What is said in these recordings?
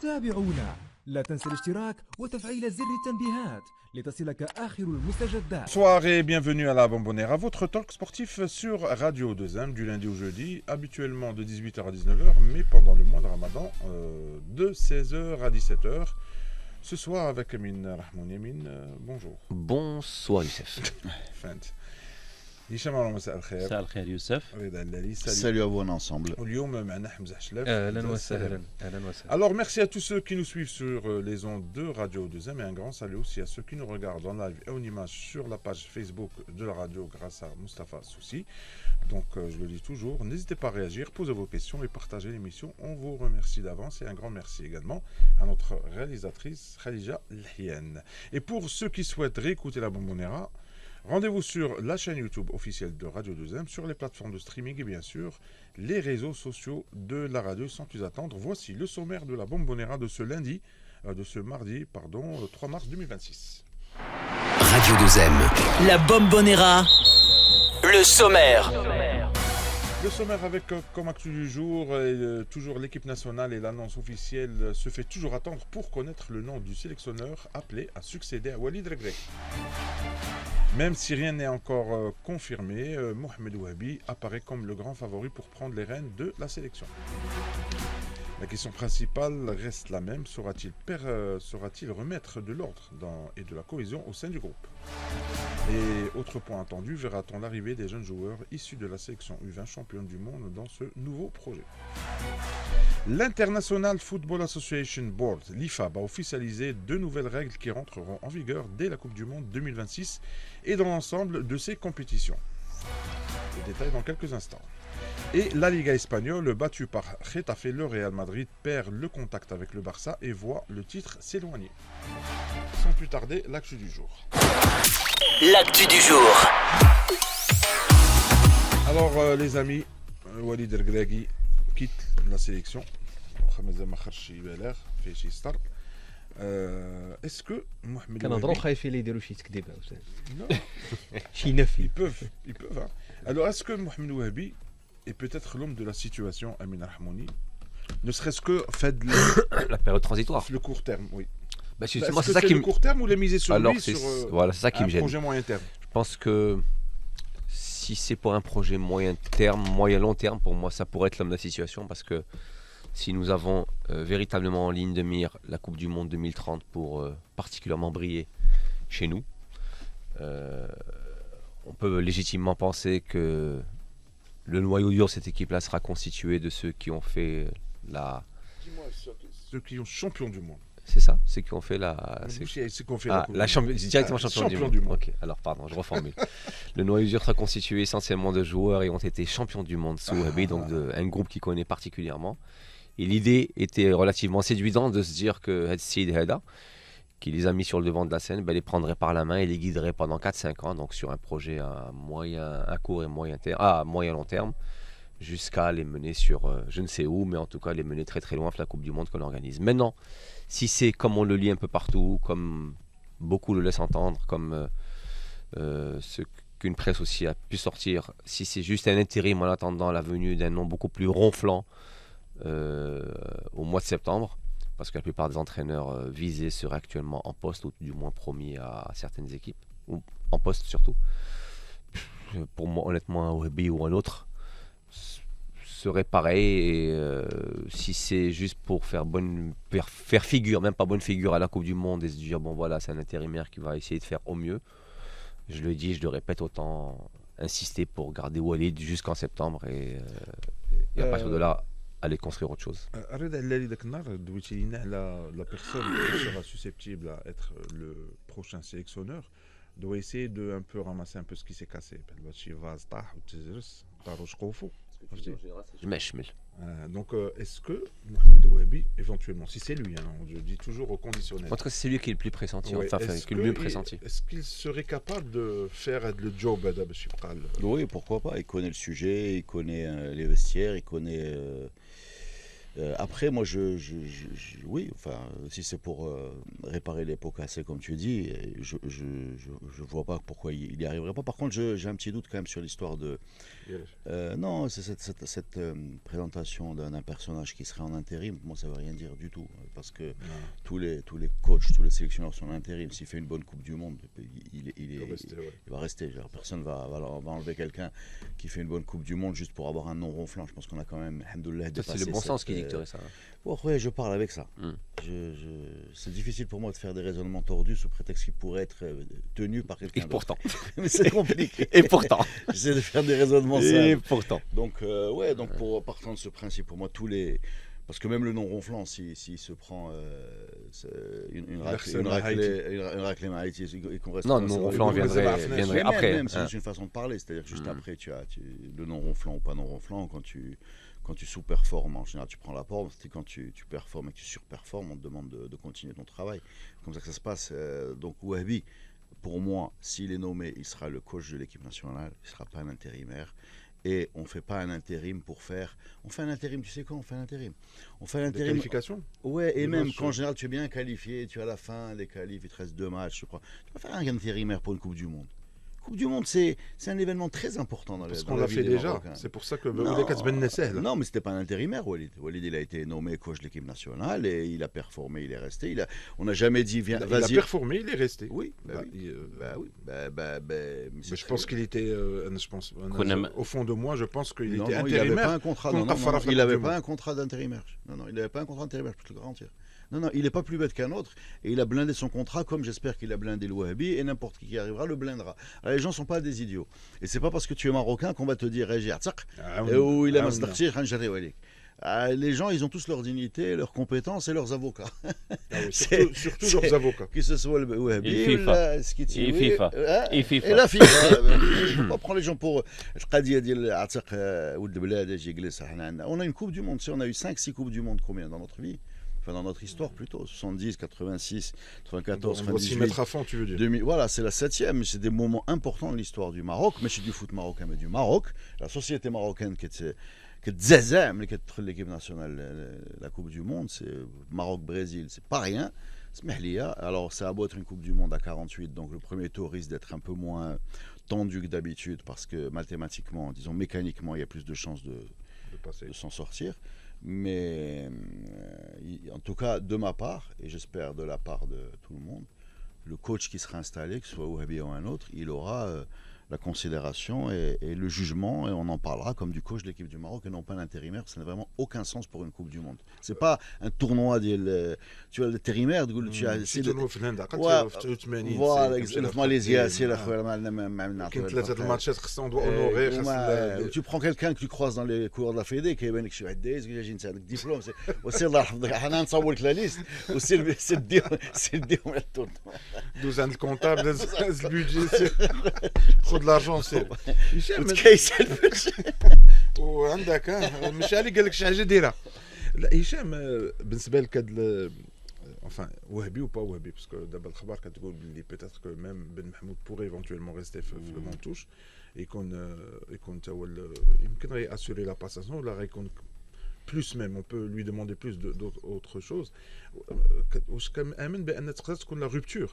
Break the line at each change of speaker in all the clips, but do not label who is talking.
تابعونا، لا تنسى الاشتراك وتفعيل زر التنبيهات لتصلك آخر المستجدات.
Bonsoir et bienvenue à la Bombonera, votre talk sportif sur Radio 2M du lundi au jeudi, habituellement de 18h à 19h, mais pendant le mois de Ramadan de 16h à 17h. Ce soir avec Amin Rahmouni. Amin, bonjour.
Bonsoir Youssef.
فهمت. هشام الله مساء الخير.
مساء الخير يوسف.
رضا اللالي.
Salut à vous ensemble.
واليوم معنا حمزة حشلف.
اهلا وسهلا. اهلا وسهلا.
Alors merci à tous ceux qui nous suivent sur les ondes de Radio 2M et un grand salut aussi à ceux qui nous regardent en live et en image sur la page Facebook de la radio grâce à Mustapha Soussi. Donc je le dis toujours, n'hésitez pas à réagir, posez vos questions et partagez l'émission. On vous remercie d'avance et un grand merci également à notre réalisatrice Khadija Lhienne. Et pour ceux qui souhaitent réécouter la Bombonera, rendez-vous sur la chaîne YouTube officielle de Radio 2M, sur les plateformes de streaming et bien sûr les réseaux sociaux de la radio. Sans plus attendre, voici le sommaire de la Bombonera de ce mardi 3 mars 2026.
Radio 2M, la Bombonera, le sommaire.
Le sommaire avec comme actu du jour, toujours l'équipe nationale et l'annonce officielle se fait toujours attendre pour connaître le nom du sélectionneur appelé à succéder à Walid Regragui. Même si rien n'est encore confirmé, Mohamed Ouahabi apparaît comme le grand favori pour prendre les rênes de la sélection. La question principale reste la même, saura-t-il remettre de l'ordre et de la cohésion au sein du groupe? Et autre point attendu, verra-t-on l'arrivée des jeunes joueurs issus de la sélection U20 championne du monde dans ce nouveau projet? L'International Football Association Board, l'IFAB, a officialisé 2 nouvelles règles qui rentreront en vigueur dès la Coupe du Monde 2026 et dans l'ensemble de ses compétitions. Les détails dans quelques instants. Et la Liga espagnole, battue par Getafe, le Real Madrid perd le contact avec le Barça et voit le titre s'éloigner. Sans plus tarder, l'actu du jour.
L'actu du jour.
Alors les amis, Walid Regragui quitte la sélection. Est-ce que Mohamed
كنهضروا
Ouahabi...
خايفين يديروا شي تكذيبه
Non,
شي نفي.
ils peuvent. Hein. Alors est-ce que Mohamed Ouahabi est peut-être l'homme de la situation, Amin Rahmouni, ne serait-ce que fait de
La période transitoire.
le court terme, oui.
Bah,
Est-ce
moi,
que
c'est ça
c'est
qui
le
me.
court terme ou les miser sur
Alors,
lui
c'est
sur
voilà, c'est ça qui
un
me gêne.
projet moyen terme?
Je pense que si c'est pour un projet moyen terme, moyen-long terme, pour moi, ça pourrait être l'homme de la situation parce que si nous avons véritablement en ligne de mire la Coupe du Monde 2030 pour particulièrement briller chez nous, on peut légitimement penser que le noyau dur de cette équipe-là sera constitué de ceux qui ont fait la...
Dis-moi, ceux qui sont champions du monde.
C'est ça, ceux qui ont fait la...
C'est qu'on fait
Ah,
Coupe
la
du Monde.
directement
Ah,
champion
champion
du
du
monde.
monde.
Ok, alors pardon, je reformule. Le noyau dur sera constitué essentiellement de joueurs et ont été champions du monde sous Ouahabi, donc un groupe qui connaît particulièrement. Et l'idée était relativement séduisante de se dire que Hadsid Heda, qui les a mis sur le devant de la scène, les prendrait par la main et les guiderait pendant 4-5 ans, donc sur un projet à court et moyen long terme, jusqu'à les mener sur je ne sais où, mais en tout cas les mener très très loin pour la Coupe du Monde qu'on organise. Maintenant, si c'est comme on le lit un peu partout, comme beaucoup le laissent entendre, comme ce qu'une presse aussi a pu sortir, si c'est juste un intérim en attendant la venue d'un nom beaucoup plus ronflant au mois de septembre, parce que la plupart des entraîneurs visés seraient actuellement en poste ou du moins promis à certaines équipes, ou en poste surtout. Pour moi, honnêtement, un Ouahabi ou un autre serait pareil, et si c'est juste pour faire figure, même pas bonne figure à la Coupe du Monde et se dire bon voilà, c'est un intérimaire qui va essayer de faire au mieux, je le dis, je le répète, autant insister pour garder Walid jusqu'en septembre et à partir de là aller construire autre chose.
Reda Allali dak النهار دويتي لينا على la personne qui sera susceptible à être le prochain sélectionneur doit essayer de un peu ramasser un peu ce qui s'est cassé. شي فاز طاح وتزرس طاروا شقوفو. Donc est-ce que Mohamed Ouahabi éventuellement, si c'est lui, hein, je dis toujours au conditionnel.
En tout cas, c'est lui qui est le plus pressenti,
Ouais,
enfin qui est le mieux pressenti.
Est-ce qu'il serait capable de faire le job باش يبقى
Oui, pourquoi pas. Il connaît le sujet, il connaît les vestiaires, il connaît Après, moi, oui, enfin, si c'est pour réparer les pots cassés, comme tu dis, je vois pas pourquoi il y arriverait pas. Par contre, j'ai un petit doute quand même sur l'histoire de. Non, c'est cette présentation d'un personnage qui serait en intérim. Moi, ça veut rien dire du tout, parce que tous les coachs, tous les sélectionneurs sont en intérim. S'il fait une bonne Coupe du Monde, il va rester. Genre, personne va enlever quelqu'un qui fait une bonne Coupe du Monde juste pour avoir un nom ronflant. Je pense qu'on a quand même, alhamdoulilah, dépassé.
C'est le bon sens qui dicterait ça.
Ouais, je parle avec ça. C'est difficile pour moi de faire des raisonnements tordus sous prétexte qu'ils pourraient être tenus par quelqu'un.
Et pourtant.
Mais c'est compliqué.
Et pourtant.
J'essaie de faire des raisonnements simples.
Et pourtant.
Donc, partant de ce principe, pour moi, parce que même le non ronflant, s'il se prend une raclée maïtis et qu'on reste.
Non, le non ronflant viendrait après.
Même, c'est une façon de parler. C'est-à-dire que juste après, tu as le non ronflant ou pas non ronflant. Quand tu sous-performes, en général, tu prends la porte. Et quand tu performes et que tu surperformes, on te demande de continuer ton travail. C'est comme ça que ça se passe. Donc, Wahbi, pour moi, s'il est nommé, il sera le coach de l'équipe nationale. Il ne sera pas un intérimaire. Et on ne fait pas un intérim pour faire. On fait un intérim, tu sais quoi? On fait un intérim. On fait un intérim.
Des qualifications.
Ouais, et même qu'en général, tu es bien qualifié, tu as à la fin les qualifs, il te reste 2 matchs, je crois. Tu vas faire un intérimaire pour une Coupe du Monde. Coupe du Monde, c'est un événement très important dans la vie.
Parce qu'on l'a fait déjà. C'est pour ça que
non, mais c'était pas un intérimaire, Walid. Walid, il a été nommé coach de l'équipe nationale et il a performé, il est resté. On n'a jamais dit viens, vas-y.
Il a performé, il est resté.
Oui,
mais je pense qu'il était. Au fond de moi, je pense qu'il était intérimaire.
Il n'avait pas un contrat. Il n'avait pas un contrat d'intérimaire. Non, il n'avait pas un contrat d'intérimaire, je peux te le garantir. Non, il n'est pas plus bête qu'un autre et il a blindé son contrat comme j'espère qu'il a blindé le Wahhabi et n'importe qui arrivera le blindera. Alors, les gens ne sont pas des idiots. Et c'est pas parce que tu es marocain qu'on va te dire ou il a les gens, ils ont tous leur dignité, leurs compétences et leurs avocats.
Surtout leurs avocats.
Que ce soit le Wahhabi
et FIFA.
Et la FIFA. Je ne pas prendre les gens pour. On a une Coupe du Monde. On a eu 5-6 Coupes du Monde, combien dans notre vie? Enfin, dans notre histoire plutôt, 70, 86, 94, 98.
On va s'y mettre à fond, tu veux dire.
2000, voilà, c'est la 7e, c'est des moments importants de l'histoire du Maroc, mais c'est du foot marocain, mais du Maroc. La société marocaine qui est l'équipe nationale, la Coupe du Monde, c'est Maroc-Brésil, c'est pas rien. Alors, ça a beau être une Coupe du Monde à 48, donc le premier tour risque d'être un peu moins tendu que d'habitude, parce que mathématiquement, disons mécaniquement, il y a plus de chances de s'en sortir. Mais en tout cas, de ma part, et j'espère de la part de tout le monde, le coach qui sera installé, que ce soit Wahhabi ou un autre, il aura la considération et le jugement, et on en parlera comme du coach de l'équipe du Maroc et non pas l'intérimaire. Ça n'a vraiment aucun sens pour une Coupe du Monde. C'est pas un tournoi tu vois l'intérimaire tu as
c'est tournoi في الهند
voilà في ماليزيا سي الاخويا
كاين 3 ماتشات خصنا اونوري
tu prends quelqu'un que tu croises dans les cours de la Fédé كيبان لك شي واحد دايز جاي نتا عندك ديبلوم وسير الله يحفظك حنا نصور لك لا ليست وسير ديهم التورنوا
دوز عند الكونطابل داز البيدجي خذ لارجون سير
تكيس البيدجي
وعندك مش علي قال لك شي حاجه ديرها. لا هشام بالنسبه لك هاد enfin Wahhabi ou pas Wahhabi parce que d'abord الخبر كتقول باللي peut-être que même Ben Mahmoud pourrait éventuellement rester في le Montouche يكون تا هو يمكن غيأسوري لا باساسيون ولا غيكون plus même on peut lui demander plus d'autres choses. واش كنآمن بان تقدر تكون لا rupture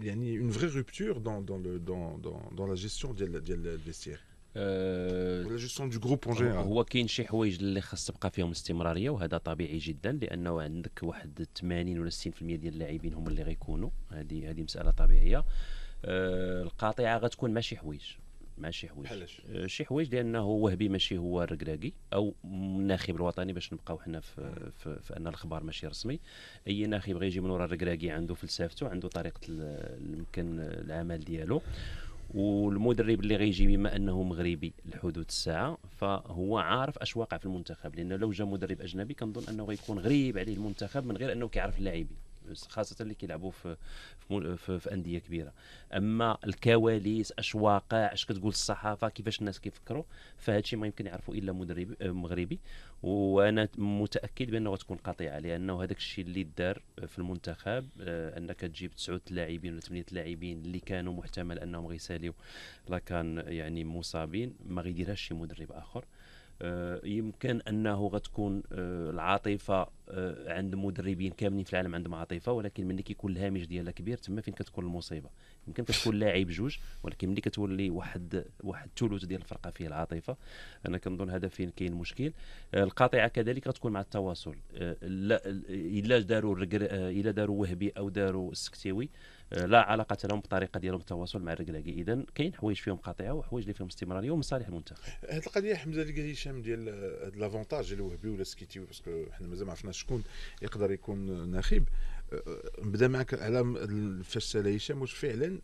يعني une vraie rupture dans la gestion ديال الفيستير ولا جيستيون دو جروب اون جينيرال.
هو كاين شي حوايج اللي خاص تبقى فيهم الاستمراريه وهذا طبيعي جدا لانه عندك واحد 80 ولا 60% ديال اللاعبين هما اللي غيكونوا هذه مساله طبيعيه. القاطعه غتكون مع شي حوايج شي حوايج لانه وهبي ماشي هو الركراكي او الناخب الوطني باش نبقاو حنا في ان الخبر ماشي رسمي. اي ناخب غيجي من ورا الركراكي عنده فلسفته عنده طريقه يمكن العمل ديالو والمدرب اللي غيجي بما انه مغربي لحدود الساعه فهو عارف اش واقع في المنتخب لانه لو جا مدرب اجنبي كنظن انه غيكون غريب عليه المنتخب من غير انه كيعرف اللاعبين خاصه اللي كيلعبوا في انديه كبيره. اما الكواليس اش واقع اش كتقول الصحافه كيفاش الناس كيفكروا فهذا الشيء ما يمكن يعرفوا الا مدرب مغربي. وانا متاكد بانه غتكون قطيعه لانه هذاك الشيء اللي دار في المنتخب انك تجيب 9 لاعبين ولا 8 لاعبين اللي كانوا محتمل انهم غيساليو لا كان يعني مصابين ما غيديرهاش شي مدرب اخر. يمكن انه غتكون العاطفه عند مدربين كاملين في العالم عندهم عاطفه، ولكن ملي كيكون الهامش ديالها كبير تما فين كتكون المصيبه. يمكن كتكون لاعب جوج، ولكن ملي كتولي واحد الثلث ديال الفرقه فيه العاطفه، انا كنظن هذا فين كاين مشكل. القاطعه كذلك غتكون مع التواصل. الا داروا وهبي او داروا السكتيوي لا علاقه لهم بطريقه ديالهم التواصل مع الركلاكي. اذا كاين حوايج فيهم قاطعه وحوايج اللي فيهم استمراريه ومن صالح المنتخب.
هاد القضيه حمزه اللي قال هشام ديال هاد لافونتاج ديال وهبي ولا سكيتي، باسكو حنا مازال ما عرفناش شكون يقدر يكون ناخب. نبدا معك على فاش سال هشام، واش فعلا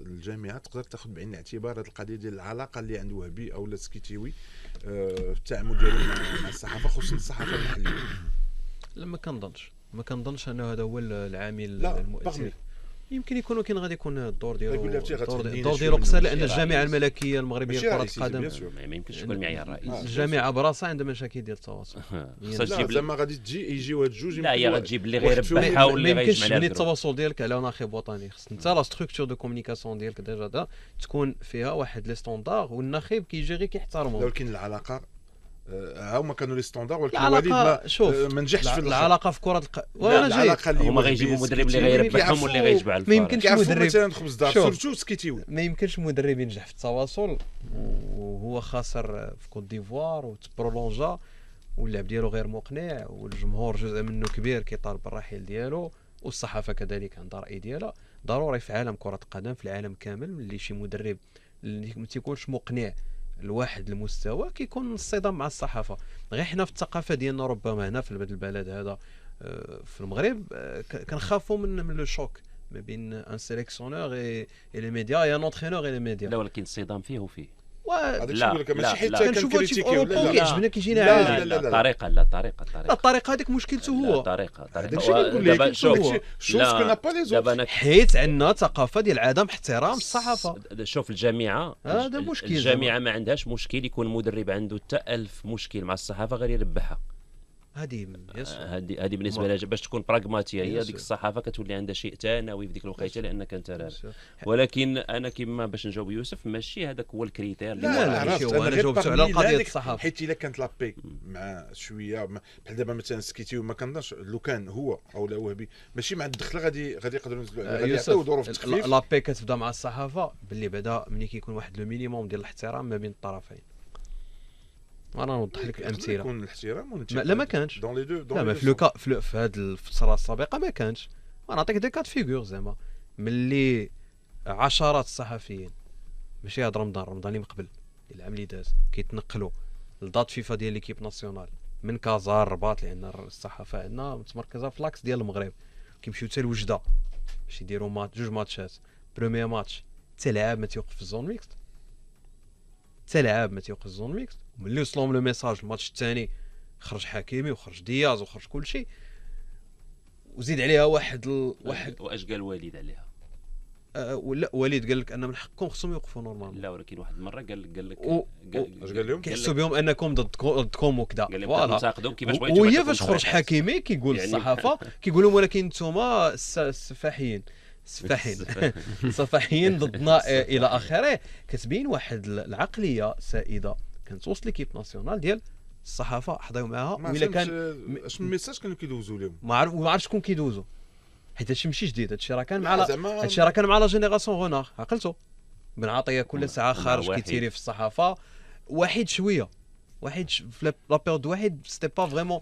الجامعه تقدر تاخذ بعين الاعتبار هاد القضيه ديال العلاقه اللي عند وهبي او سكيتيوي في التعامل ديالو مع الصحافه، خصوصا الصحافه المحليه؟
لا ما كنظنش انه هذا هو العامل
لا
المؤثر. يمكن يكون ولكن غادي يكون الدور ديالو
يقول لك
الدور ديالو قصير، لان الجامعه الملكيه المغربيه لكره القدم
ما يمكنش تكون المعيار الرئيسي.
الجامعه براسها عندها مشاكل ديال التواصل.
خصها
زعما غادي يجيو هاد الجوج.
لا هي غتجيب اللي غير ربحها واللي
ما
غيجمع
يمكنش
لها
تبني
الدروب.
التواصل ديالك على ناخب وطني. خص انت لا ستركتور دو كومونيكاسيون ديالك ديجا تكون فيها واحد لي ستوندار، والناخب كيجي غير كيحترمهم.
ولكن العلاقه هما كانوا لي ستوندار، ولكن
العلاقه
ما نجحش في
العلاقه في كره
العلاقه اللي
هما غيجيبوا مدرب اللي غيربحهم واللي غيجمع الفرق.
ما يمكنش مدرب
مثلا خبز دار سورتو سكيتيوي.
ما يمكنش مدرب ينجح في التواصل وهو خاسر في كوت ديفوار وتبرولونجا واللعب ديالو غير مقنع والجمهور جزء منه كبير كيطالب بالرحيل ديالو، والصحافه كذلك عندها راي ديالها. ضروري في عالم كره القدم في العالم كامل اللي شي مدرب اللي ما تيكونش مقنع لواحد المستوى كيكون الصدام مع الصحافه. غير حنا في الثقافه ديالنا ربما هنا في البلد هذا في المغرب كنخافوا من لو شوك ما بين ان سيليكسيونور اي لي ميديا يا ان انترينور اي لي ميديا.
لا ولكن الصدام فيه وفيه.
هذاك الشيء يقول لك ماشي حيت
كنشوفوا في اوروبا كيعجبنا كيجينا
لا
عادي.
لا
الطريقه هذيك مشكلته هو.
الطريقه
هذاك الشيء كيقول لك شوف كنا با لي زوت،
حيت عندنا ثقافه ديال عدم احترام الصحافه.
شوف الجامعه
هذا مشكل.
الجامعه ما عندهاش مشكل يكون مدرب عنده حتى 1000 مشكل مع الصحافه غير يربحها.
هذه
بالنسبه لها باش تكون براغماتيه. هي ديك الصحافه كتولي عندها شيء ثانوي في ديك الوقيته لانك انت رابح. ولكن انا كما باش نجاوب يوسف ماشي هذاك هو الكريتير.
لا ماشي هو. انا جاوبت على قضيه الصحافه
حيت الا كانت لابي مع شويه بحال دابا مثلا سكيتي وما كنظنش لو كان هو او لا وهبي ماشي مع الدخله غادي يقدروا ينزلوا غادي يعطيو دوره في التخفيف.
لابي كتبدا مع الصحافه باللي بعدا ملي كيكون واحد لو مينيموم ديال الاحترام ما بين الطرفين. انا نوضح لك الامثله.
يكون الاحترام
لا ما كانش
دون لي دو.
لا في هذه الفتره السابقه ما كانش. انا نعطيك دي كات فيغور زعما ملي عشرات الصحفيين ماشي هاد رمضان اللي مقبل العام اللي داز كيتنقلوا لدات فيفا ديال ليكيب ناسيونال من كازا الرباط، لان الصحافه عندنا متمركزه في لاكس ديال المغرب، كيمشيو حتى لوجده باش يديروا جوج ماتشات. بروميير ماتش تلعب ما تيوقف في الزون ميكست، وملي وصلهم لو ميساج الماتش الثاني خرج حكيمي وخرج دياز وخرج كل شيء، وزيد عليها واحد
واش قال والد عليها؟
ولا وليد قال لك ان من حقكم خصهم يوقفوا نورمال.
لا ولكن واحد المره قال لك
اش قال لهم؟
كيحسوا بهم انكم ضدكم وكذا.
فوالا تناقضوا كيفاش بغيتوا.
وهي فاش خرج حكيمي كيقول الصحافه كيقول لهم ولكن نتوما السفاحين ضدنا الى اخره. كتبين واحد العقليه سائده كانت وسط ليكيب ناسيونال ديال الصحافه حضروا معاها. وإلا كان
اش الميساج كانوا كيدوزوا لهم
ما عرفتش شكون كيدوزوا، حيت هادشي ماشي جديد. هادشي راه كان مع لا جينيراسيون غونار. عقلتو بن عطيه كل ساعه خارج كيتيري في الصحافه واحد شويه في la période واحد c'était pas vraiment.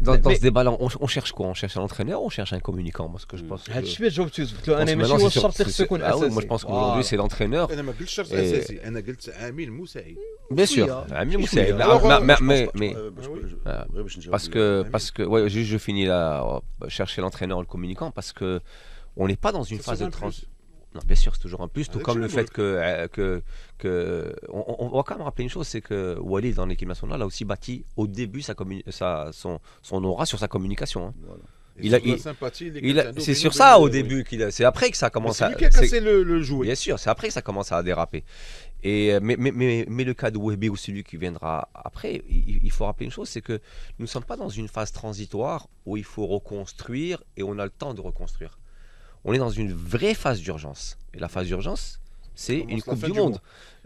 Dans ce débat là on cherche quoi? On cherche un entraîneur ou on cherche un communicant? Parce que je pense que
هادشي فاش جاوبت قلت له انا ماشي هو الشرط اللي خصو يكون اساسي.
moi je pense qu'aujourd'hui c'est l'entraîneur.
انا ما قلتش شرط اساسي، انا قلت عامل مساعد.
Bien sûr عامل مساعد. parce que ouais je finis là chercher l'entraîneur ou le communicant parce que on n'est pas dans une phase de transition. Non, bien sûr, c'est toujours un plus, tout comme le fait on va quand même rappeler une chose, c'est que Walid dans l'équipe nationale a aussi bâti au début son aura sur sa communication. Hein.
Voilà.
C'est sur ça au début c'est après que ça commence
à. C'est lui qui a cassé le jouet.
Bien sûr, c'est après que ça commence à déraper. Et mais le cas de Wehbi ou celui qui viendra après, il faut rappeler une chose, c'est que nous ne sommes pas dans une phase transitoire où il faut reconstruire et on a le temps de reconstruire. On est dans une vraie phase d'urgence. Et la phase d'urgence, c'est
Commence
une
la
Coupe
fin
du
du
Monde.
mois.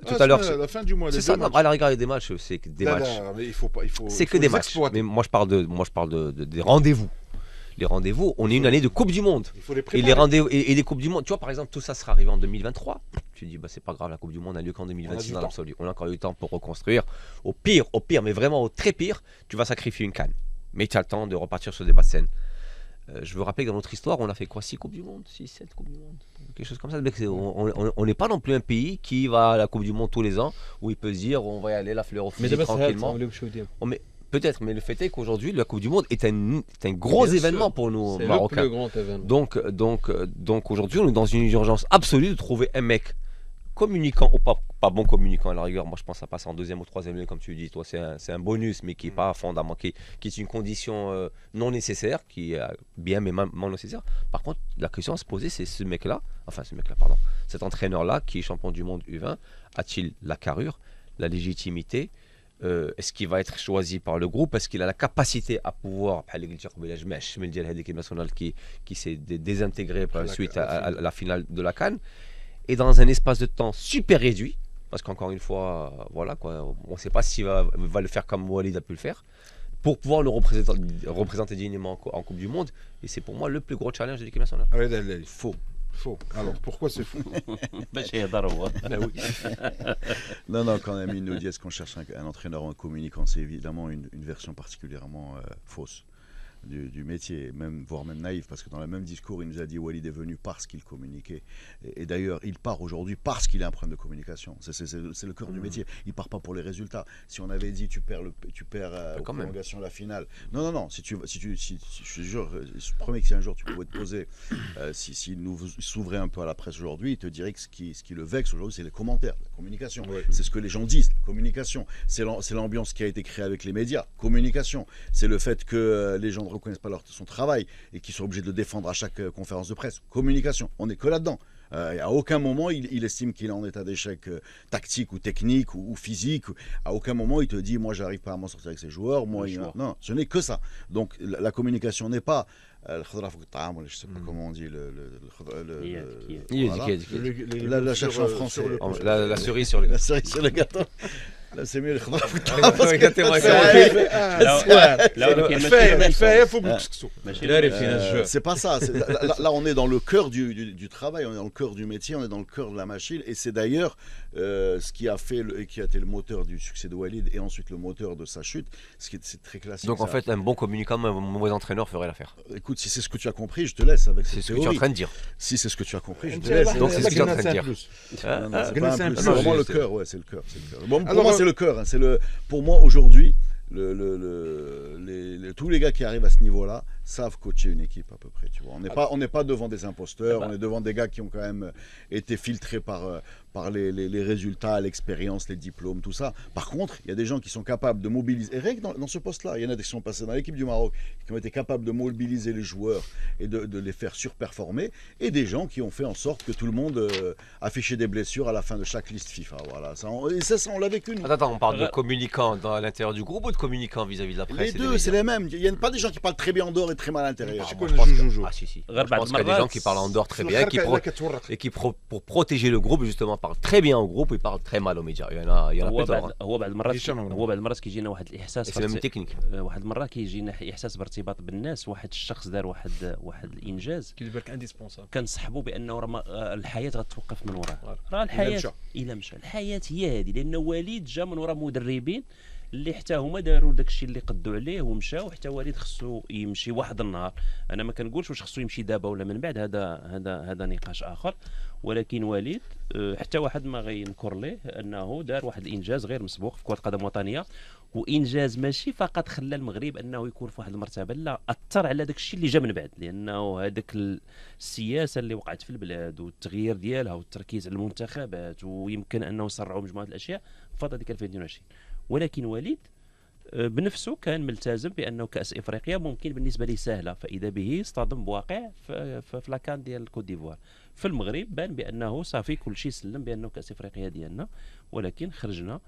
Tout à l'heure,
la fin du mois,
c'est
les
ça.
deux
Non,
matchs.
à la rigueur des matchs, c'est que des
Là,
matchs.
là, mais il faut pas,
C'est que des matchs. Mais moi, je parle des rendez-vous. Les rendez-vous, on est une année de Coupe du Monde.
Il faut les
Et
préparer.
les rendez-vous et les Coupes du Monde, tu vois, par exemple, tout ça sera arrivé en 2023. Tu dis, bah, c'est pas grave, la Coupe du Monde a lieu qu'en 2026
du
dans
temps.
l'absolu. On a encore eu le temps pour reconstruire. Au pire, mais vraiment au très pire, tu vas sacrifier une canne. Mais tu as le temps de repartir sur des bassins. Je veux rappeler que dans notre histoire, on a fait quoi, 6 Coupes du Monde, 6, 7 Coupes du Monde, quelque chose comme ça. On n'est pas non plus un pays qui va à la Coupe du Monde tous les ans, où il peut se dire, on va y aller la fleur au
Mais
fusil
d'abord,
tranquillement. Peut-être, mais le fait est qu'aujourd'hui, la Coupe du Monde est un gros
Bien
événement
sûr.
pour nous,
C'est le
Marocains.
plus grand événement.
Donc aujourd'hui, on est dans une urgence absolue de trouver un mec communicant ou pas bon communicant à la rigueur. Moi, je pense à passer en deuxième ou troisième lieu, comme tu dis. Toi, c'est un bonus, mais qui n'est pas fondamental, qui est une condition non nécessaire, qui est bien, mais non nécessaire. Par contre, la question à se poser, c'est cet entraîneur-là, qui est champion du monde U20, a-t-il la carrure, la légitimité? Est-ce qu'il va être choisi par le groupe? Est-ce qu'il a la capacité à pouvoir, l'équipe nationale qui s'est désintégrée suite à la finale de la CAN, et dans un espace de temps super réduit, parce qu'encore une fois, voilà quoi, on ne sait pas s'il va le faire comme Walid a pu le faire, pour pouvoir le représenter dignement en Coupe du Monde. Et c'est pour moi le plus gros challenge de l'équipe nationale.
Faux. Alors, pourquoi c'est faux?
Non, quand Amine nous dit est-ce qu'on cherche un entraîneur ou un communicant, c'est évidemment une version particulièrement fausse du métier, voire même naïf, parce que dans le même discours, il nous a dit Walid est venu parce qu'il communiquait. Et d'ailleurs, il part aujourd'hui parce qu'il a un problème de communication. C'est le cœur du métier. Il part pas pour les résultats. Si on avait dit tu perds aux prolongations la finale. Non. Si je te jure, je promets que si un jour tu pouvais te poser, s'il nous s'ouvrait un peu à la presse aujourd'hui, il te dirait que ce qui le vexe aujourd'hui, c'est les commentaires, la communication.
Ouais.
C'est ce que les gens disent, communication. C'est l'ambiance qui a été créée avec les médias, communication. C'est le fait que les gens ne reconnaissent pas son travail et qui sont obligés de le défendre à chaque conférence de presse. Communication, on n'est que là-dedans. À aucun moment il estime qu'il est en état d'échec tactique ou technique ou physique. À aucun moment il te dit moi j'arrive pas à m'en sortir avec ces joueurs. Non, ce n'est que ça. Donc la communication n'est pas je sais pas comment on dit la cherche en français.
La cerise sur le
La cerise sur le gâteau. Là, c'est mieux le c'est pas ça. Là, on est dans le cœur du travail, on est dans le cœur du métier, on est dans le cœur de la machine. Et c'est d'ailleurs ce qui a été le moteur du succès de Walid et ensuite le moteur de sa chute. C'est très classique.
Donc en fait, un bon communicant, un mauvais entraîneur ferait l'affaire.
Écoute, si c'est ce que tu as compris, je te laisse avec cette
C'est ce que tu es
théorie.
en train de dire.
Si c'est ce que tu as compris, je te laisse.
Donc c'est ce que tu es en train de dire.
Non, c'est pas un plus,
Non,
c'est vraiment
je-
le cœur, ouais, c'est le cœur. Bon, pour
Alors,
moi, c'est le cœur. Pour moi, aujourd'hui, tous les gars qui arrivent à ce niveau-là savent coacher une équipe à peu près. Tu vois. On n'est pas devant des imposteurs, on est devant des gars qui ont quand même été filtrés par les résultats, l'expérience, les diplômes, tout ça. Par contre, il y a des gens qui sont capables de mobiliser. Et rien que dans ce poste-là, il y en a qui sont passés dans l'équipe du Maroc, qui ont été capables de mobiliser les joueurs et de les faire surperformer, et des gens qui ont fait en sorte que tout le monde affichait des blessures à la fin de chaque liste FIFA. Voilà. Ça, on l'a vécu, nous.
Attends, on parle de communicants à l'intérieur du groupe ou de communicants vis-à-vis de la presse?
Les deux, c'est les mêmes. Il n'y a pas des gens qui parlent très bien en dehors et très mal à l'intérieur.
Je
Moi,
connais
je pense
Joujou.
que- Ah si. Je
غير بعض
pense qu'il y a des
المرات
gens qui parlent en dehors très bien et qui,
pour
pour protéger le groupe, justement, parlent très bien au groupe et parlent très mal aux médias. Il y en a
هو
pléthore,
بعض
hein.
هو بعض المرات
هشام عمرو.
هو بعض المرات كيجينا واحد
Et
الاحساس
c'est même une technique.
واحد المره كيجينا احساس بارتباط بالناس. واحد الشخص دار واحد الانجاز
كيدير بالك انديسبونسابل.
كنصحبوا بانه الحياه غتوقف من وراه. راه
إلا
الحياه
مشى.
الا مشى الحياه هي هذه، لان وليد جا من وراء مدربين اللي حتى هما داروا داك الشيء اللي قدوا عليه ومشاو. حتى وليد خصو يمشي واحد النهار. انا ما كنقولش واش خصو يمشي دابا ولا من بعد، هذا نقاش اخر. ولكن وليد حتى واحد ما غينكر ليه انه دار واحد الانجاز غير مسبوق في كره قدم وطنيه، وانجاز ماشي فقط خلى المغرب انه يكون في واحد المرتبه، لا اثر على داك الشيء اللي جا من بعد، لانه هذاك السياسه اللي وقعت في البلاد والتغيير ديالها والتركيز على المنتخبات، ويمكن انه يسرعوا مجموعه الاشياء في فتره ديك 2022. ولكن وليد بنفسه كان ملتزم بانه كاس افريقيا ممكن بالنسبه ليه سهله، فاذا به اصطدم بواقع في لاكان ديال كوت ديفوار. في المغرب بان بانه صافي كل شيء سلم بانه كاس افريقيا ديالنا، ولكن خرجنا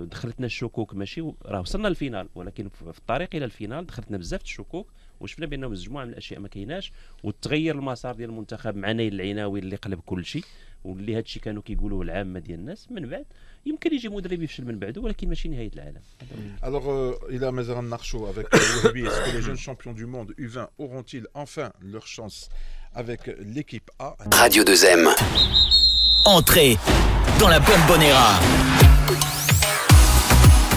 دخلتنا الشكوك. ماشي راه وصلنا للفينال، ولكن في الطريق الى الفينال دخلتنا بزاف الشكوك، وشفنا بانه مجموعه من الاشياء ما كايناش، وتغير المسار ديال المنتخب مع نايل العناوي اللي قلب كل شيء. واللي هذا الشيء كانوا كيقولوه العامه ديال الناس من بعد يمكن يجي مدرب يفشل من بعده ولكن ماشي نهايه العالم.
Alors, il a Mazaran Narcho avec Wahbi. Est-ce que les jeunes champions du monde U20 auront-ils enfin leur chance avec l'équipe A?
Radio 2M. Entrez dans la Bombonera.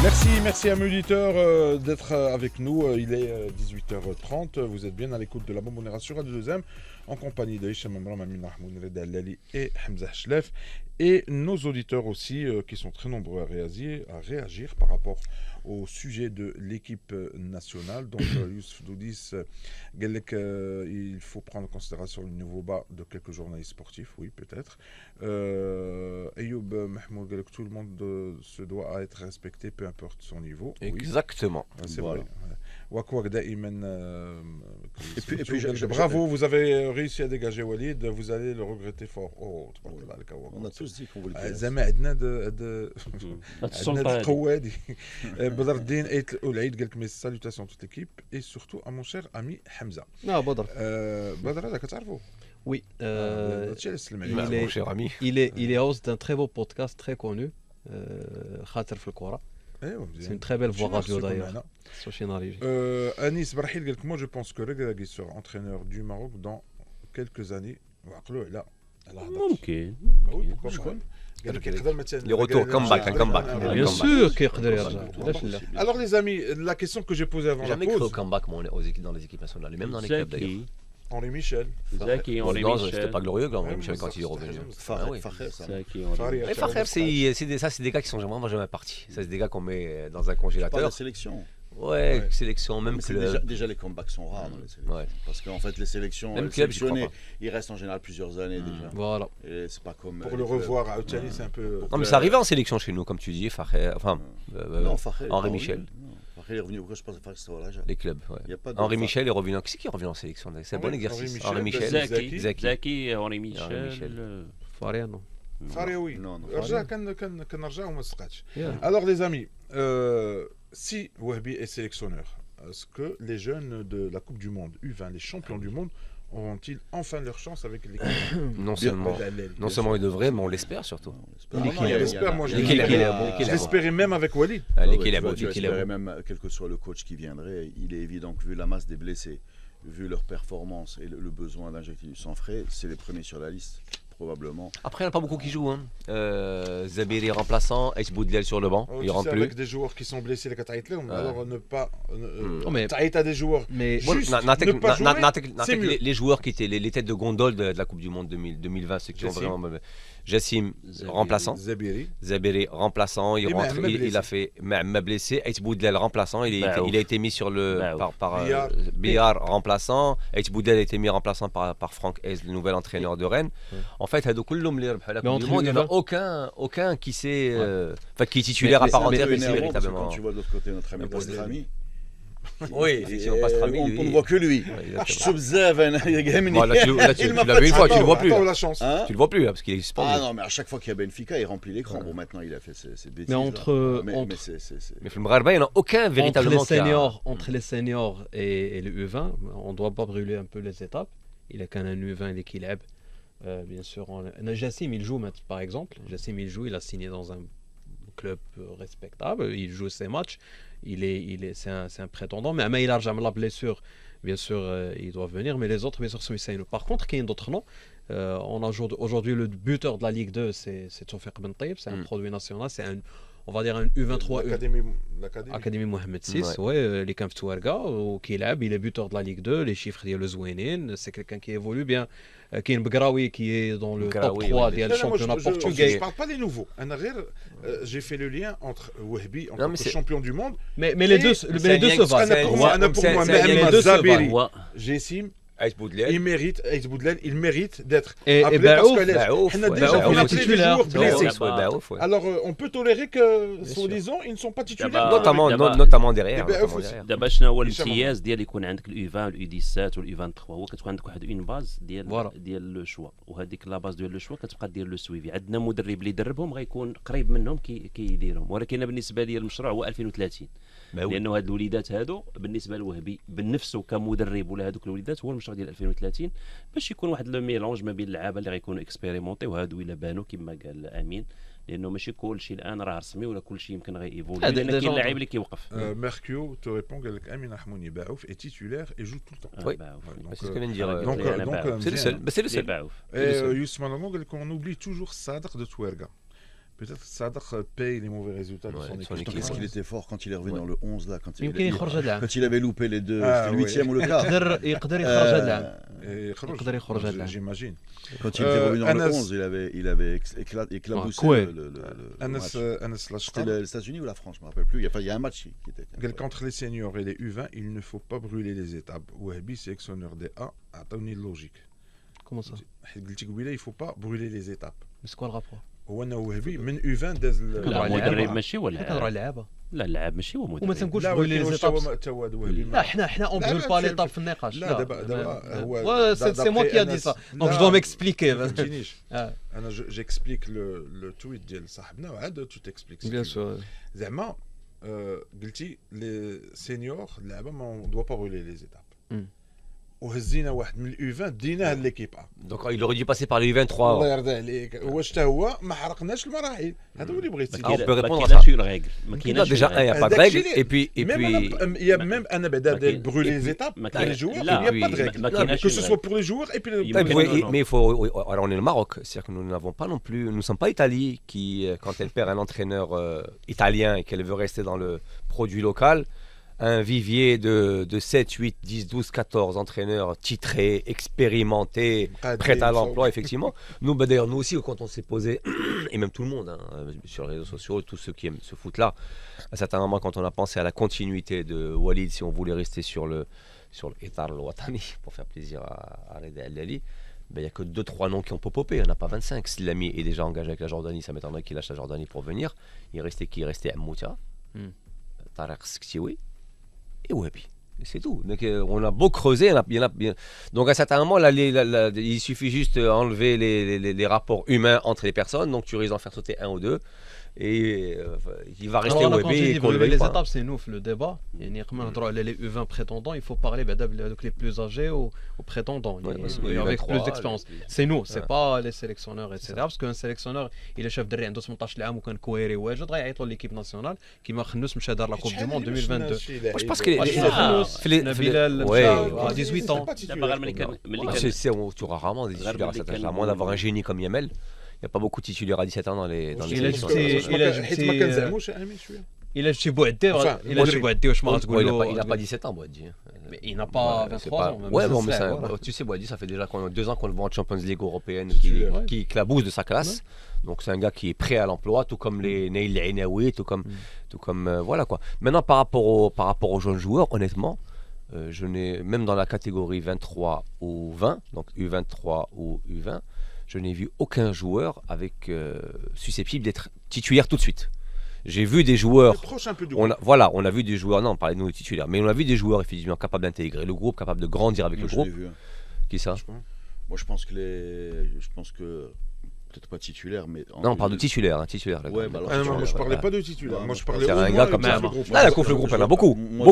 Merci à mes auditeurs d'être avec nous. Il est 18h30. Vous êtes bien à l'écoute de la Bombonera sur Radio 2M en compagnie de Hicham Amram, Amin Mahmoud, Reda Lali et Hamza Chlef. Et nos auditeurs aussi qui sont très nombreux à réagir par rapport au sujet de l'équipe nationale. Donc Youssef Doudis, il faut prendre en considération le niveau bas de quelques journalistes sportifs, oui peut-être. Ayoub Mahmoud, tout le monde se doit à être respecté peu importe son niveau.
Exactement.
Oui. C'est
voilà.
vrai. Wakwak Daïmen,
Et puis,
bravo, vous avez réussi à dégager Walid, vous allez le regretter fort. Oh,
On a tous dit qu'on voulait le
زعما عندنا
السلطه هذه.
القوه هذه. بدر الدين ايت العيد قال لك مي سالوتاسيون توت ليكيب اي سورتو ا مون شير امي حمزه.
لا بدر
بدر هذا كتعرفوا
وي
هادشي اللي سلم عليه.
Mon cher ami.
il est host d'un très beau podcast très connu خاطر في الكره.
ايوا
C'est
مزيان.
une très belle voix
شنو
radio
خصو يكون
d'ailleurs.
معنا؟
Sochi Nari.
انيس برحيل قال لك moi je pense que Regragui sera entraîneur du Maroc dans quelques années. وعقلوا على
ممكن
قال لك يقدر مثلا
Les retours, comeback, un comeback.
Bien sûr كيقدر يرجع. علاش لا؟
Alors les amis, la question que j'ai posée avant la
Jamais cru au
pause,
comeback dans les équipes nationales, et même dans les clubs d'ailleurs.
Zaki,
Henri Michel,
Zaki, Henri
Non,
Michel.
c'était pas glorieux quand
Ouais,
Henri Michel
mais
quand
ça,
il est
c'est
revenu.
très
Ah oui.
Fakher, ça.
Zaki, Henri
Farid.
Michel.
Mais Fakher, c'est des gars qui sont vraiment jamais partis. Ça, c'est des gars qu'on met dans un
Pas
congélateur.
la sélection.
Ouais, sélection, même
Mais c'est
club.
déjà les comebacks sont rares dans les sélections.
Ouais.
Parce qu'en fait, les sélections,
Même
les
club, j'y crois
sélectionnés, ils restent en général plusieurs années déjà.
Voilà.
Et c'est pas comme.
pour
les
le
clubs.
revoir à Outali, c'est un peu.
Non, mais ça arrivait en sélection chez nous, comme tu dis, Fakher, enfin,
Non, Fakher.
Henri
non,
Michel.
non. Fakher est revenu. Pourquoi je pense que Fakher c'était au Raja.
les clubs. Ouais.
Il y a pas de
Henri
Fakher.
Michel est revenu. Qui c'est qui est revenu en sélection d'ailleurs? C'est un bon
Henri
exercice.
Michel,
Henri Michel.
Zaki.
Zaki, Henri Michel.
Michel.
Fariano.
Fariaoui.
Non, non,
رجع كان رجع وما سقطش.
Yeah.
Alors les amis, si Wahbi est sélectionneur, est-ce que les jeunes de la Coupe du Monde U20, les champions du monde, auront-ils enfin leur chance avec l'équipe?
Non seulement ils devraient, mais on l'espère surtout.
J'espère, moi je
L'équilibre.
je l'espérais même avec Walid.
L'équilibre.
Tu espérais même, quel que soit le coach qui viendrait, il est évident que vu la masse des blessés, vu leur performance et le besoin d'injecter du sang frais, c'est les premiers sur la liste, probablement.
Après, il n'y en a pas beaucoup qui jouent. Hein. Zabiri remplaçant, Aïs Boudlel sur le banc,
Tu
il
sais,
rentre plus.
avec des joueurs qui sont blessés, les Kataïtlem, alors ne pas.
Oh, mais-
Taït à des joueurs.
Mais
Juste ne pas jouer, c'est mieux.
Les joueurs qui étaient les têtes de gondole de la Coupe du Monde 2020, ceux qui ont
Jassim.
vraiment. Jassim, remplaçant.
Zabiri.
Zabiri, remplaçant. Il
Et
rentre,
Mehmet
il a fait Mehmet blessé. Aïs Boudlel, remplaçant. Il a été mis sur le. par Billard, remplaçant. Aïs Boudlel a été mis remplaçant par Franck Hez, le nouvel entraîneur de Rennes. En fait, à la Coupe du Monde, il n'y en a aucun qui sait. Enfin, qui est titulaire à part entière,
mais
ici,
c'est
véritablement.
quand tu vois de l'autre côté notre ami Pastrami,
Oui, effectivement, Pastrami.
on ne voit que lui.
Ouais,
Je
exactement.
suis bzaf,
Bon, là, tu l'as vu une fois, tu le vois plus.
Attends,
Là.
la chance.
Hein
Tu le vois plus là, parce qu'il est suspendu.
Ah non, mais à chaque fois qu'il y a Benfica, il remplit l'écran. Bon, maintenant, il a fait ses bêtises.
Mais
là.
entre-
Mais
entre-
c'est.
Mais Film Rarba, il n'y en a aucun véritablement
entre les seniors et le U20, on ne doit pas brûler un peu les étapes. Il a qu'un U20 il est qui lève. Bien sûr, Jassim il joue par exemple. Jassim il joue, il a signé dans un club respectable, il joue ses matchs, c'est un prétendant. Mais il a jamais la blessure, bien sûr, il doit venir. Mais les autres, bien sûr, sont Hussein. Par contre, il y a d'autres noms. On a aujourd'hui le buteur de la Ligue 2, c'est Tawfiq Ben Taïb, c'est un produit national, c'est on va dire un U23 Académie Mohamed VI, les Camps Touarga, qui il est buteur de la Ligue 2, les chiffres de Zouénine, c'est quelqu'un qui évolue bien. Kain Begraoui qui est dans le top 3 du championnat portugais.
Je ne parle pas des nouveaux. J'ai fait le lien entre Wahbi, en
Non,
tant
mais
que
c'est-
champion du monde,
Mais les deux se valent.
pour moi,
c'est un lien
même
de
Zabiri,
هو
Jessim,
Aïs Boudlel.
Aïs Boudlel, il mérite d'être
Et
appelé
Baouf,
parce que
Baouf,
on a
ouais,
déjà
Baouf,
on a
il est
appelé des
titulaire.
joueurs blessés.
Baouf, ouais.
Alors on peut tolérer que, soi-disant, ils ne sont pas titulaires.
Notamment derrière.
Eh ben,
notamment
faut-
derrière.
دابا شنو هو
هشام
الامتياز ديال يكون عندك اليو 20 واليو 17 واليو 23 هو كتكون عندك واحد اون باز
فوالا.
ديال لو شوا وهذيك لا باز ديال لو شوا كتبقى دير لو سويفي. عندنا مدرب اللي يدربهم غيكون قريب منهم كيديرهم ولكن بالنسبه لي المشروع هو 2030
ما وي.
لانه هاد الوليدات هادو بالنسبه لوهبي بنفسه كمدرب ولا هذوك الوليدات هو المشروع ديال 2030 باش يكون واحد لو ميلونج ما بين اللعابه اللي غيكونوا اكسبيريمونتي وهادو الا بانوا كما قال امين لانه ماشي كل شيء الان راه رسمي ولا كل شيء يمكن غيفولي
هذا
لان كاين
ديجا
لاعب اللي كيوقف
Mercure te répond قال لك امين حموني باعوف est titulaire et joue tout le temps.
Oui.
Donc,
C'est ce que vient de dire.
donc,
C'est le seul. Bah, c'est le seul.
Et Youssef Malamo قال لك on oublie toujours Sadr de Tuerga. Peut-être que Sadr paye les mauvais résultats de
Ouais,
son
de son
équipe.
équipe.
Qu'est-ce qu'il était fort quand il est revenu dans le 11 là, quand
يمكن يخرج هذا العام
quand il avait loupé les deux,
Ah,
c'était le 8e ou le quart.
يقدر يخرج هذا العام
Et Khrouj,
يقدر يخرج هذا العام
j'imagine.
Quand il était revenu dans le
Anas-
11, il avait éclaboussé
Ouais.
le
Anas
match.
Anas
C'était
Lashkar
les États-Unis ou la France, je me rappelle plus. Il y a un match qui était.
قال qu'entre les seniors et les U20, il ne faut pas brûler les étapes. Wahbi, sélectionneur des A, عطوني اللوجيك.
كومون سا
حيت قلتي قبيله il faut pas brûler les étapes.
بس كوا الغابور
هو انا وهبي من U20 داز
كنهضروا على
المدرب
اللعابة.
ماشي هو
كنهضروا على اللعابه
لا اللاعب ماشي هو مدرب
وما تنقولش
لا
بغولي لي
ولكن
زيتاب
تا هو وهبي
لا حنا اون
لا،
بغول با
لا،
ليطاب في النقاش
لا دابا هو
سي موا كي ا دي سا دونك جو دو ميكسبليكي
ما فهمتينيش
اه
انا جيكسبليك لو تويت ديال صاحبنا وعاد تو تكسبليك
بيان سور
زعما قلتي لي سينيور اللعبه ما دوا با brûler les étapes وهزينا واحد من اليو 20 ديناه ليكيب
Donc il aurait dû passer par les U23.
الله يرضي عليك واش حتى هو ما حرقناش المراحل هذا هو اللي بغيت
Ah, on peut répondre à
ما
ça.
كايناش ريغل ما
Là,
كايناش
déjà, il n'y a pas de
Dès que
règle.
j'ai-
Et puis,
il y a même un abada de brûler les étapes
ما
pour les
كاين-
joueurs il n'y
لا،
a pas de
oui,
règle
ما كايناش
que ce
une
soit pour les joueurs et puis
Il
Putain,
Mais
mais,
non, non.
mais il faut. Alors on est le Maroc, c'est-à-dire que nous n'avons pas non plus. Nous ne sommes pas Italie qui, quand elle perd un entraîneur italien et qu'elle veut rester dans le produit local, un vivier de 7, 8, 10, 12, 14 entraîneurs titrés, expérimentés, prêts à l'emploi, effectivement. Nous, bah, d'ailleurs, nous aussi, quand on s'est posé, et même tout le monde, hein, sur les réseaux sociaux, tous ceux qui aiment ce foot-là, à certains moments, quand on a pensé à la continuité de Walid, si on voulait rester sur le Etar al-Watani, pour faire plaisir à Reda El Dali, ben, il n'y a que 2-3 noms qui ont popé, il n'y en a pas 25. Slami est déjà engagé avec la Jordanie, ça m'étonnerait qu'il lâche la Jordanie pour venir. Il restait qui? Il restait Moutia, Tarek Sktiwi et Wahbi. Et c'est tout. Donc, on a beau creuser, donc à certains moments, là, il suffit juste enlever les rapports humains entre les personnes, donc tu risques d'en faire sauter un ou deux. Et il va rester
Alors, quand
Wahbi
j'ai
et
dit
qu'on le
brûler
veuille
les
pas.
étapes, c'est nous le débat. يعني قبل ما نهضروا على les U20 prétendants, il faut parler بعدا بهذوك les plus âgés aux prétendants,
Ouais, parce que
et
les
avec
23,
plus d'expérience.
les-
C'est nous, c'est
Ouais.
pas les sélectionneurs, etc. Parce qu'un sélectionneur, il est chef دري عنده 18 عام وكان كويري واجد غيعيط له ليكيب ناسيونال كيما خنوس مشى دار لا كوب دو موند 2022.
Moi, je pense que les-
واش
les-
خنوس
les-
نبيل
Ouais,
مشى
ouais.
à 18 ans.
دابا غير ملي كان
Tu auras rarement des titulaires à cet âge-là, à moins d'avoir un génie comme Yamel. Il n'y a pas beaucoup de titulaires à 17 ans dans les
Il a
sélections
jeté-
internationales.
حيت ما كنزعموش امين شويه
الا جبتي بوعدي
Enfin,
الا جبتي بوعدي واش ما
Ouais,
غتقول
il n'a
له
pas 17 ans, Boadi.
Mais il n'a pas
Ouais, c'est
23
pas-
ans. même
Ouais,
si
bon,
c'est
mais
ça,
ça,
voilà.
tu sais, Boadi, ça fait déjà 2 ans qu'on le voit en Champions League européenne,
Titulaire.
qui éclabousse de sa classe. Donc c'est un gars qui est prêt à l'emploi, tout comme les Neil Ainaoui, tout comme voilà quoi. Maintenant, par rapport aux jeunes joueurs, honnêtement, je n'ai même dans la catégorie 23 ou 20, donc U23 ou U20, je n'ai vu aucun joueur avec susceptible d'être titulaire tout de suite. J'ai vu des joueurs.
proche un peu du
On a vu des joueurs, non, parlez-nous des titulaires, mais on a vu des joueurs effectivement capables d'intégrer le groupe, capables de grandir avec
Moi,
le
je
groupe.
l'ai vu, hein.
Qui ça?
Moi, je pense que peut-être pas titulaire, mais
Non, on parle de titulaire. Là,
Ouais, bah alors,
Ah non,
titulaire,
moi je parlais
ouais.
pas de titulaire,
Non,
moi je
non,
parlais
c'est
au
un
moins
gars
le
comme ça.
groupe.
Là, la coupe, le groupe, il y en a beaucoup.
Moi,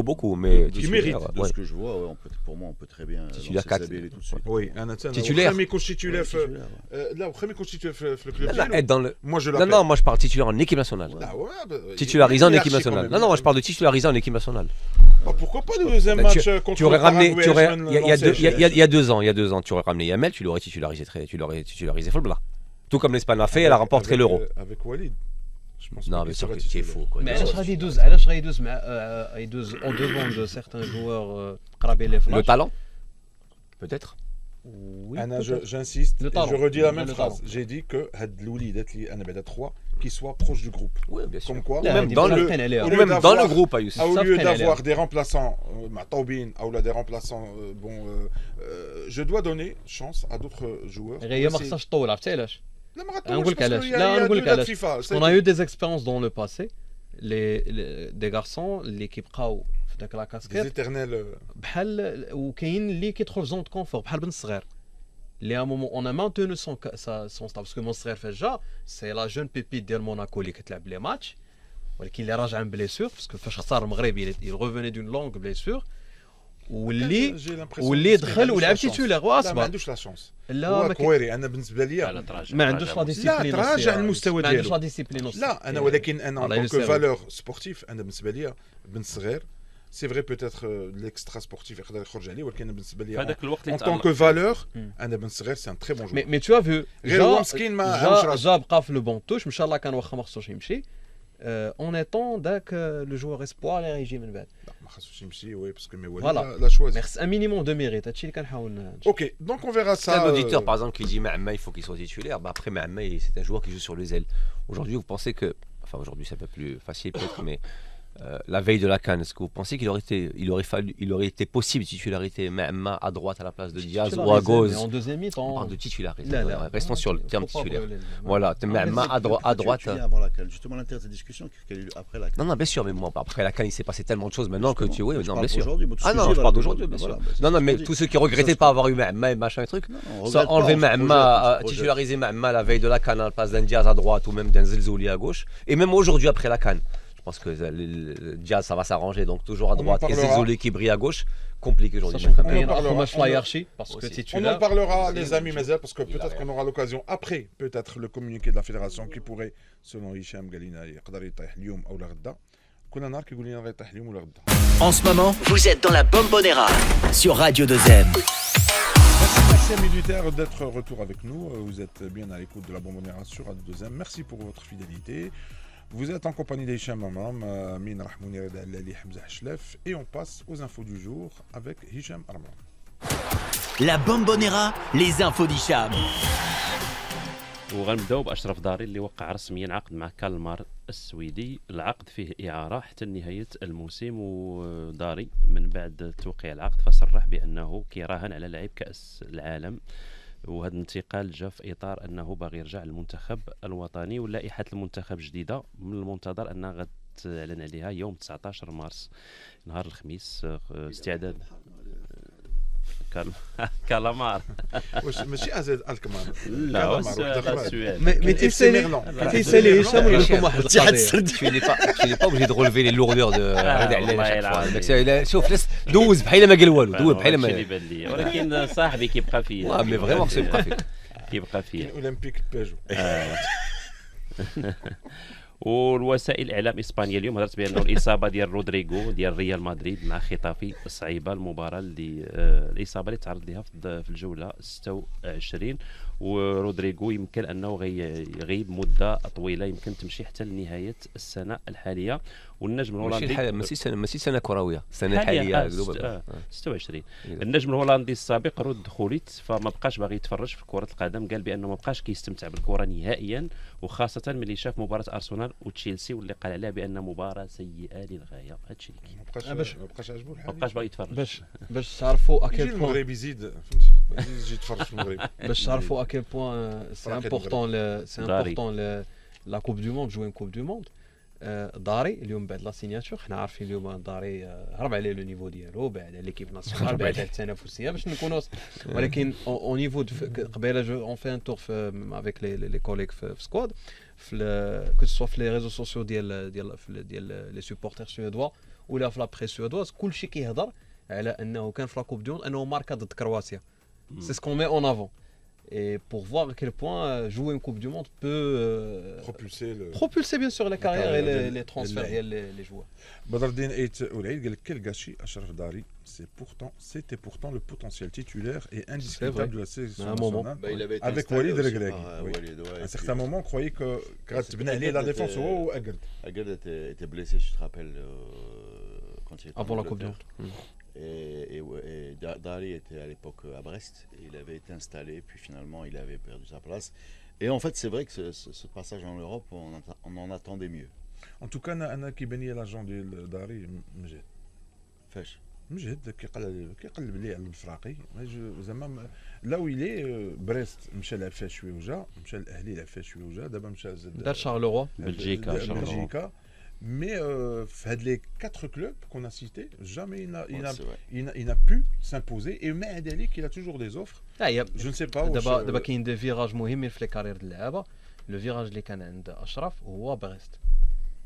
Beaucoup, mais
Qui
titulaire,
mérite
de
ouais.
ce que je vois, ouais, pour moi, on peut très bien
Titulaire
lancer
4.
Sabelé tout de suite.
Oui, انا تانا
Titulaire.
وخا ما يكونش titulaire في
Titulaire, ouais.
لا وخا ما يكونش titulaire في الكلوب
Là,
ديالو
être dans le...
moi je
Non,
l'appelle
non, moi je parle titulaire en équipe nationale.
Ah ouais,
Titularisé en équipe
hiérarchie quand
nationale.
même.
Non, non, moi je parle de titularisé en équipe nationale.
Bah, pourquoi pas le deuxième
Bah,
match contre
Tu aurais ramené,
Paraguay,
tu aurais,
semaine
il y a
lancée,
il y a 2 ans, tu aurais ramené Yamel, tu l'aurais titularisé Fulbla. Tout comme l'Espagne l'a fait, elle a remporté l'Euro.
avec Walid. Je pense
Non,
pas
mais
qu'il
sûr
sera
que tu es
titulaire.
fou, quoi.
Mais علاش غادي يدوز مع يدوز اون دوفون دو سيغتان جوار قرابين لي
Le
فلاش
talent Peut-être.
Oui,
Anna,
peut-être.
j'insiste,
Le
et
talent.
je redis la même
Le
phrase.
talent.
J'ai dit que had l'oulidat li ana bada 3 qui soit proche du groupe.
Oui, bien sûr.
Comme quoi,
لا
même
هادي
dans
بلا
le-
فين عليها.
au
Ou
lieu
même dans
d'avoir-
le groupe, Ayus.
au
Ça
lieu
fait
d'avoir
aller.
des remplaçants, Taubin, ou des remplaçants, je dois donner chance à d'autres joueurs.
غير ما
C'est-
خصهاش تطول عرفتي علاش
لا ما غاتطولش
نقول لك
parce
علاش
qu'il y a-
لا
il y a
نقول
deux
لك
dates
علاش
FIFA, c'est
on a eu des expériences dans le passé des garçons اللي كيبقاو في داك لا
des
كاسكيت
éternels.
بحال وكاين اللي كيدخل في زون كونفور بحال بن صغير اللي ا مومون اون ا مانتونو سون ستاب باسكو من صغير فاش جا سي لا جون بيبيت ديال موناكو اللي كتلعب لي ماتش ولكن اللي راجع من بليسور باسكو فاش خسر المغرب il revenait d'une longue blessure واللي دخل ولعب تيتولار
لا ما عندوش لا شونس.
لا
هو كويري انا بالنسبه لي
ما عندوش لا ديسيبلين
لا تراجع المستوى
ما
ديالو.
عندوش لا ديسيبلين
لا انا ولكن انا ان كو فالور سبورتيف انا بالنسبه لي بن صغير سي فري بوتيتر ليكسترا سبورتيف يقدر يخرج عليه ولكن بالنسبه لي
هذاك الوقت
ان طون كو فالور انا بن صغير سي ان تري بون جوار.
مي تو افو
غير هو مسكين ما عرفش راسو.
جا بقى في لو بون توش ان شاء الله كان واخا ما خصوش يمشي اون ايتون داك لو جوار اسبوار اللي غيجي من بعد.
لا ما خاصوش يمشي وي باسكو مي
Voilà.
لا شوازي.
مي خص ان مينيموم دو ميريت هادشي اللي كنحاول
Ok, donc on verra
C'est un
ça.
auditeur par exemple qui dit Mahamma il faut qu'il soit titulaire. Bah, après Mahamma c'est un joueur qui joue sur les ailes. Aujourd'hui vous pensez que, enfin aujourd'hui c'est un peu plus facile peut-être, mais la veille de la CAN, est-ce que vous pensez il aurait été possible de titularité Mahamma à droite à la place de Diaz ou à gauche?
En deuxième
On
mi-temps.
parle de titularisme.
Là,
Voilà, restons sur le terme
faut pas
titulaire.
brûler le-
Voilà, Mahamma à droite.
Tu viens avant la CAN. Justement, l'intérêt de cette discussion, qu'elle a eu après la CAN.
Non, non, bien sûr, mais moi, après la CAN, il s'est passé tellement de choses maintenant que tu. Oui,
Moi, je
non,
parle
bien sûr.
d'aujourd'hui, moi, tout ce
Ah
que
non,
je dis,
je
voilà,
parle d'aujourd'hui, bien sûr.
voilà, bah, c'est
Non,
ce
non,
que
mais
je dis.
tous ceux qui regrettaient pas avoir eu Mahamma et machin et truc,
Non, on
ça
regrette pas,
enlever
on se projette,
Mahamma,
on se projette.
titulariser Mahamma la veille de la CAN à la place d'un Diaz à droite ou même d'un Zelzouli à gauche, et même aujourd'hui après la CAN. Je pense que le Diaz ça va s'arranger, donc toujours à
On en
droite et
parlera.
Zelzouli qui brille à gauche, compliqué aujourd'hui.
Sachant
On en
qu'il y a
parlera,
un match
on en-
la hiérarchie parce que
Aussi.
On en
titulaire.
parlera,
C'est-
les amis, mais parce que
Il a
peut-être
rien.
qu'on aura l'occasion après, peut-être le communiqué de la fédération qui pourrait, selon Hicham Galina, يقدر يطيح اليوم أو غدا. كل نهار كيقول لنا غيطيح اليوم ولا غدا.
En ce moment, vous êtes dans la Bombonera sur Radio 2M.
Merci amis du Terre d'être retour avec nous. Vous êtes bien à l'écoute de la Bombonera sur Radio 2M. Merci pour votre fidélité. Vous êtes en compagnie d'Hicham Amam, Min Rahmouni Reda Lali Hamza Hachlef, et on passe aux infos du jour avec Hicham Amam.
La Bombonera, les infos d'Hicham.
وغنبداو باشرف داري اللي وقع رسميا عقد مع كالمار السويدي. العقد فيه اعاره حتى نهايه الموسم، وداري من بعد توقيع العقد فصرح بانه كيراهن على لعب كاس العالم، وهذا الانتقال جاء في اطار انه باغي يرجع للمنتخب الوطني، ولائحه المنتخب جديده من المنتظر انها غتعلن عليها يوم 19 مارس نهار الخميس. استعداد كالامار
واش ماشي ازيد الكمار
لا هذا السؤال
مي تيسالي هشام نقول لكم واحد القضيه.
Tu n'es pas obligé de relever les lourdeurs de Reda Hallali
والله
à chaque fois.
العظيم.
Donc, c'est- شوف دوز بحال ما قال والو، دوز بحال
هادشي اللي
ما.
بان لي، ولكن صاحبي كيبقى فيا.
Ouais, mais vraiment que c'est pas fait.
كيبقى فيا.
اولمبيك بيجو.
والوسائل الاعلام الاسبانيه اليوم هضرت بانه الاصابه ديال رودريغو ديال ريال مدريد مع خطافي صعيبه. المباراه اللي الاصابه اللي تعرض لها في الجوله 26، ورودريغو يمكن انه غيغيب مده طويله، يمكن تمشي حتى لنهايه السنه الحاليه. والنجم الهولندي
ماشي سنه كرويه، سنه حاليه.
26. النجم الهولندي السابق رود خوليت فما بقاش باغي يتفرج في كره القدم، قال بانه ما بقاش كيستمتع بالكره نهائيا، وخاصه ملي شاف مباراه ارسنال وتشيلسي واللي قال عليها بان مباراه سيئه للغايه. هادشي اللي كاين،
ما بقاش عجبو الحال.
ما بقاش باغي يتفرج.
باش تعرفوا
يجي
اكيل بوان
المغرب يزيد فهمتي يجي يتفرج في المغرب.
باش تعرفوا اكيل بوان سي امبورطون لا كوب دو موند جوين كوب دو موند. داري اليوم بعد لا سيناتور حنا عارفين اليوم داري هرب عليه لو نيفو ديالو، بعد على ليكيب ناسيونال، بعد على التنافسيه باش نكونوا. ولكن او نيفو قبيله اون في ان تور افيك لي كوليك في سكواد في كو سوا في لي ريزو سوسيو ديال لي سوبورتر سويدوا ولا في لا بريس سويدواز، كلشي كيهضر على انه كان في لا كوب ديون انه ماركا ضد كرواتيا. سي سكون مي اون افون. Et pour voir à quel point jouer une Coupe du Monde peut propulser bien sûr les carrières et les transferts des joueurs.
Badardine et Oulaïd قال quel gâchis Achraf Dari, c'était pourtant le potentiel titulaire et indiscutable de la sélection nationale. Avec Walid Regragui. À un certain moment, on croyait que la défense ou Agard.
Agard était blessé, je te rappelle, quand il était
avant la Coupe du Monde.
Et Dari était à l'époque à Brest, il avait été installé, puis finalement il avait perdu sa place. Et en fait, c'est vrai que ce passage en Europe, on en attendait mieux.
En tout cas, أنا كيبان l'agent ديال داري مجهد.
فاش؟
مجهد كيقلب ليه على الفراقي، زعما لا ويلي بريست مشى لعب فيها شويه وجا، مشى للاهلي لعب فيها شويه وجا، دابا مشى
دار شارلوروا
بلجيكا. Mais les 4 clubs qu'on a cités, jamais il n'a pu s'imposer. Et Maadalik, il a toujours des offres. Je ne sais pas.
دابا كاين دي فيراج مهمين في الكارير ديال اللعابه. لو فيراج اللي كان عند اشرف هو بريست.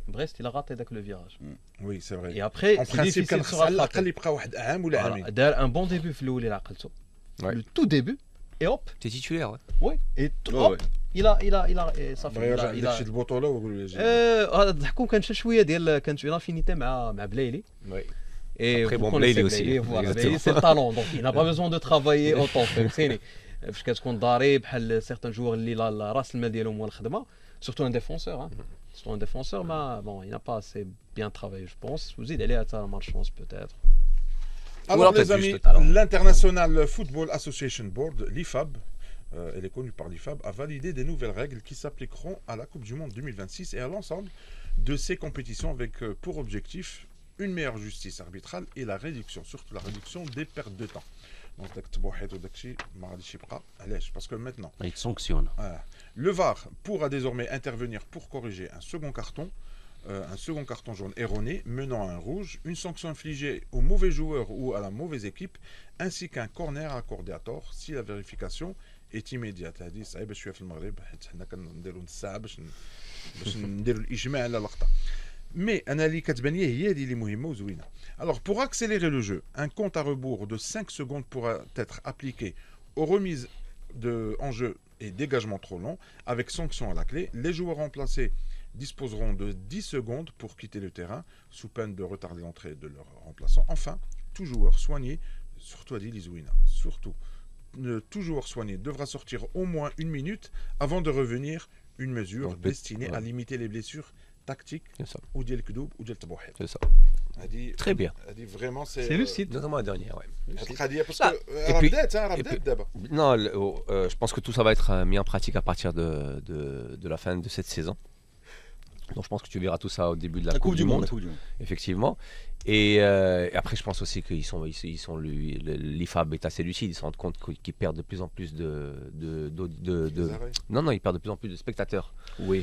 Brest, il a raté le virage.
Oui, c'est vrai.
Et après,
En
c'est
principe,
difficile
كان
de se
خص على
rattraper.
الأقل يبقى واحد عام ولا
Voilà.
عامين.
دار un bon début في الأول اللي عقلته.
Ouais.
Le tout début, et hop,
T'es titulaire, ouais.
ouais, et
Ouais,
hop,
ouais.
il a صافي.
بغا يرجع
il
لداك
a-
شي البطولة ويقول لي جي.
هذا الضحكو كان شويه ديال كانت une affinité مع بلايلي.
Ouais.
Et
Après,
vous
bon,
connaissez
Blayley aussi.
Blayley, voilà.
Exactement.
Blayley, c'est le talent, donc il n'a pas besoin de travailler autant. فهمتيني فاش كتكون ضاري بحال certains joueurs اللي راس المال ديالهم هو الخدمه surtout un défenseur hein. Surtout un défenseur mais bon il n'a pas assez bien travaillé je pense وزيد عليها حتى malchance peut-être.
Alors
alors
les
peut-être
amis,
juste le talent.
l'International Football Association Board, l'IFAB, elle est connue par l'IFAB, a validé des nouvelles règles qui s'appliqueront à la Coupe du Monde 2026 et à l'ensemble de ces compétitions avec pour objectif une meilleure justice arbitrale et la réduction, surtout la réduction des pertes de temps. Donc داك التبوحيط وداك الشيء ما غاديش يبقى. علاش؟ parce que maintenant
يتسونكسيون.
le VAR pourra désormais intervenir pour corriger un second carton jaune erroné menant à un rouge, une sanction infligée au mauvais joueur ou à la mauvaise équipe, ainsi qu'un corner accordé à tort si la vérification est immédiate. هذه صعيبة شوية في المغرب حيت حنا كنديروا نص ساعة باش نديروا الإجماع على لقطة. Mais أنا اللي كتبان لي هي هذه اللي مهمة وزوينة. Alors pour accélérer le jeu, un compte à rebours de 5 secondes pourra être appliqué aux remises en jeu et dégagements trop longs, avec sanction à la clé. Les joueurs remplacés disposeront de 10 secondes pour quitter le terrain, sous peine de retarder l'entrée de leur remplaçant. Enfin, tout joueur soigné, surtout à Lizouina, tout joueur soigné devra sortir au moins 1 minute avant de revenir une mesure
Donc,
destinée
ouais.
à limiter les blessures tactiques
C'est ça.
ou ديال الكذوب ou ديال التبوحيط.
C'est ça.
هذه
Très bien.
هذه vraiment c'est
C'est lucide.
Notamment la dernière, ouais.
هذه القضيه باسكو
Ah, et
راه
puis-
بدات راه
et
بدات
puis-
دابا.
Non, je pense que tout ça va être mis en pratique à partir de la fin de cette saison. Donc je pense que tu verras tout ça au début de la Coupe du Monde,
la Coupe du Monde.
effectivement. Et après, je pense aussi qu'ils sont l'IFAB est assez lucide. Ils se rendent compte qu'ils perdent de plus en plus
Les arrêts.
Non, ils perdent de plus en plus de spectateurs,
Oui.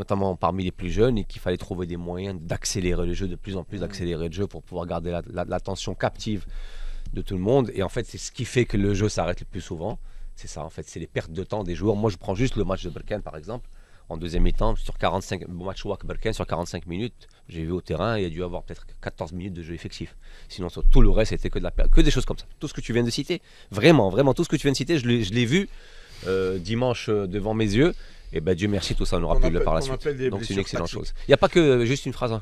notamment parmi les plus jeunes, et qu'il fallait trouver des moyens d'accélérer le jeu, de plus en plus d'accélérer le jeu pour pouvoir garder l'attention captive de tout le monde. Et en fait, c'est ce qui fait que le jeu s'arrête le plus souvent. C'est ça, en fait, c'est les pertes de temps des joueurs. Moi, je prends juste le match de Berkane, par exemple. En deuxième mi-temps, sur 45 match Wak Berkane, sur 45 minutes, j'ai vu au terrain, il y a dû avoir peut-être 14 minutes de jeu effectif. Sinon, sur tout le reste, c'était que de la perte, que des choses comme ça. Tout ce que tu viens de citer, vraiment, tout ce que tu viens de citer, je l'ai vu dimanche devant mes yeux. Et ben Dieu merci, tout ça, on aura pu le par la
qu'on
suite.
appelle des
Donc c'est une
blessures
excellente
tactiques.
chose. Il n'y a pas que, juste une phrase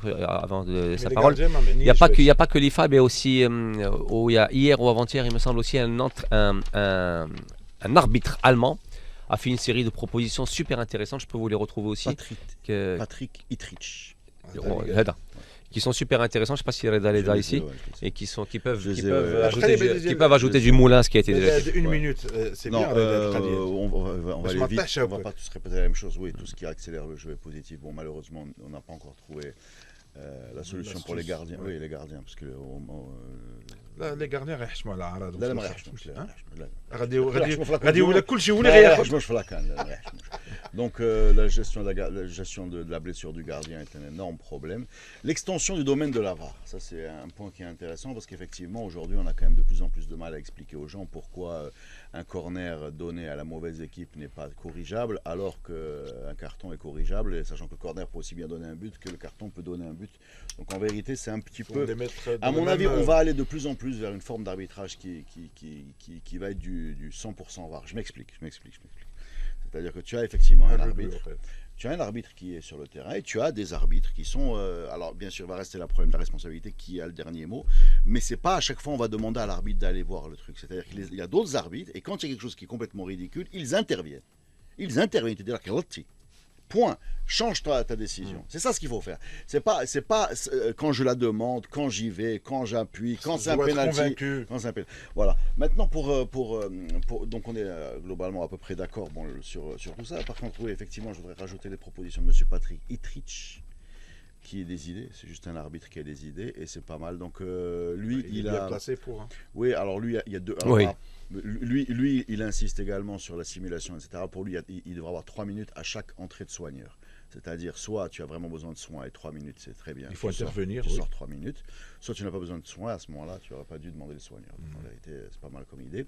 avant de sa
Mais les
parole.
gardiens, ما
Il n'y a, pas
معنيش
que- il y a pas que l'IFAB, il y a aussi, il y a hier ou avant-hier, il me semble aussi, un arbitre allemand a fait une série de propositions super intéressantes. Je peux vous les retrouver aussi.
Patrick Itrich.
Hada, qui sont super intéressants. Je ne sais pas si Reda les a ici. Et qui peuvent,
Je les
qui
ai,
peuvent
ouais.
ajouter,
Après, les-
qui peuvent ajouter du moulin, ce qui a été déjà fait.
Une
Ouais.
minute, c'est
Non,
bien.
on va
Je
aller vite,
m'attache un
on va
peu.
pas tous répéter la même chose. Oui, tout ce qui accélère le jeu est positif. Bon, malheureusement, on n'a pas encore trouvé la solution pour les gardiens.
ouais.
Oui, les gardiens, parce que
لا لي غارديان راه يحشموا على اعراضهم.
لا لا ما يحشموش لا
غادي
ما يحشموش في
غادي ولا كل شيء
لا
ولا
ما
غير
يحشموش في لاكان لا ما يحشموش. Donc la gestion de la blessure du gardien est un énorme problème. L'extension du domaine de la VAR, ça c'est un point qui est intéressant parce qu'effectivement aujourd'hui on a quand même de plus en plus de mal à expliquer aux gens pourquoi un corner donné à la mauvaise équipe n'est pas corrigeable alors qu'un carton est corrigeable, et sachant que le corner peut aussi bien donner un but que le carton peut donner un but. Donc en vérité c'est un petit peu... À mon avis, on va aller de plus en plus vers une forme d'arbitrage qui va être du 100% VAR. Je m'explique. C'est-à-dire que tu as effectivement un arbitre. Tu as un arbitre qui est sur le terrain et tu as des arbitres qui sont... alors bien sûr, va rester le problème de la responsabilité qui a le dernier mot, mais c'est pas à chaque fois on va demander à l'arbitre d'aller voir le truc. C'est-à-dire qu'il y a d'autres arbitres et quand il y a quelque chose qui est complètement ridicule, ils interviennent. C'est-à-dire que point, change ta décision. C'est ça ce qu'il faut faire. C'est pas quand je la demande, quand j'y vais, quand j'appuie, quand c'est un penalty. Voilà. Maintenant donc on est globalement à peu près d'accord sur tout ça. Par contre, oui, effectivement, je voudrais rajouter les propositions de monsieur Patrick Itrich qui a des idées. C'est juste un arbitre qui a des idées et c'est pas mal. Donc lui,
il est placé pour.
Oui, alors lui, il y a deux.
Oui.
Lui, il insiste également sur la simulation, etc. Pour lui, il devra avoir 3 minutes à chaque entrée de soigneur. C'est-à-dire, soit tu as vraiment besoin de soins et 3 minutes, c'est très bien.
Il faut
Tu sors-
intervenir,
Tu
oui.
sors 3 minutes. Soit tu n'as pas besoin de soins, à ce moment-là, tu n'aurais pas dû demander les soigneurs. Donc, en vérité, c'est pas mal comme idée.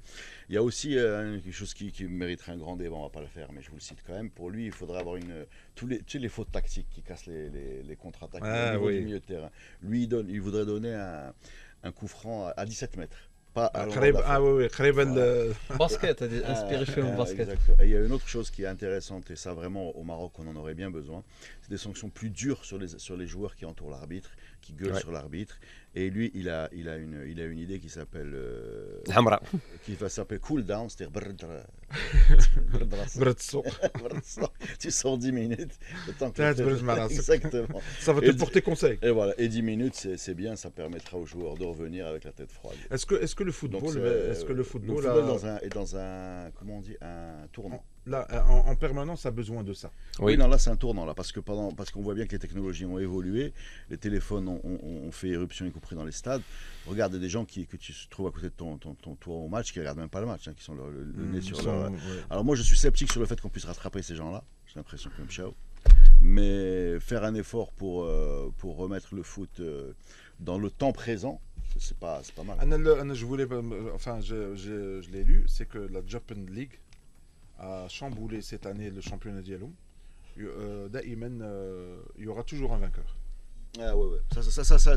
Il y a aussi quelque chose qui mériterait un grand débat, on ne va pas le faire, mais je vous le cite quand même. Pour lui, il faudrait avoir tu sais, les fautes tactiques qui cassent les contre-attaques
Ah,
au niveau
oui.
du milieu de terrain. Lui, il voudrait donner un coup franc à 17 mètres. Pas à l'endroit de
قريب
la faute.
oui قريبا
باسكت هذه انسبيري شويه من الباسكت.
Exactement. Et il y a une autre chose qui est intéressante, et ça vraiment au Maroc on en aurait bien besoin, c'est des sanctions plus dures sur les joueurs qui entourent l'arbitre, qui gueulent
Ouais.
sur l'arbitre. Et lui, il a une idée qui s'appelle
الحمراء.
qui va s'appeler cool down, c'est-à-dire
برد السوق
tu sors 10 minutes, le temps que
T'as برد مع راسك.
exactement.
Ça va te
Et-
porter conseil.
Et voilà, et 10 minutes c'est bien, ça permettra aux joueurs de revenir avec la tête froide.
Est-ce que le
Donc,
football,
c'est-
le football
est dans un comment on dit, un tournant.
là, en permanence a besoin de ça?
Oui, non, là c'est un tournant, là, parce qu'on voit bien que les technologies ont évolué, les téléphones ont fait éruption, y compris dans les stades. Regarde des gens que tu trouves à côté de ton tour au match, qui ne regardent même pas le match, hein, qui sont le nez sur leur... Alors moi je suis sceptique sur le fait qu'on puisse rattraper ces gens-là, j'ai l'impression que même ciao. Mais faire un effort pour remettre le foot dans le temps présent, c'est pas mal.
Je voulais, enfin, je l'ai lu, c'est que la Japan League a chamboulé cette année le championnat d'Yaloum. دائما il y aura toujours un vainqueur.
Ah ouais, ouais. Ça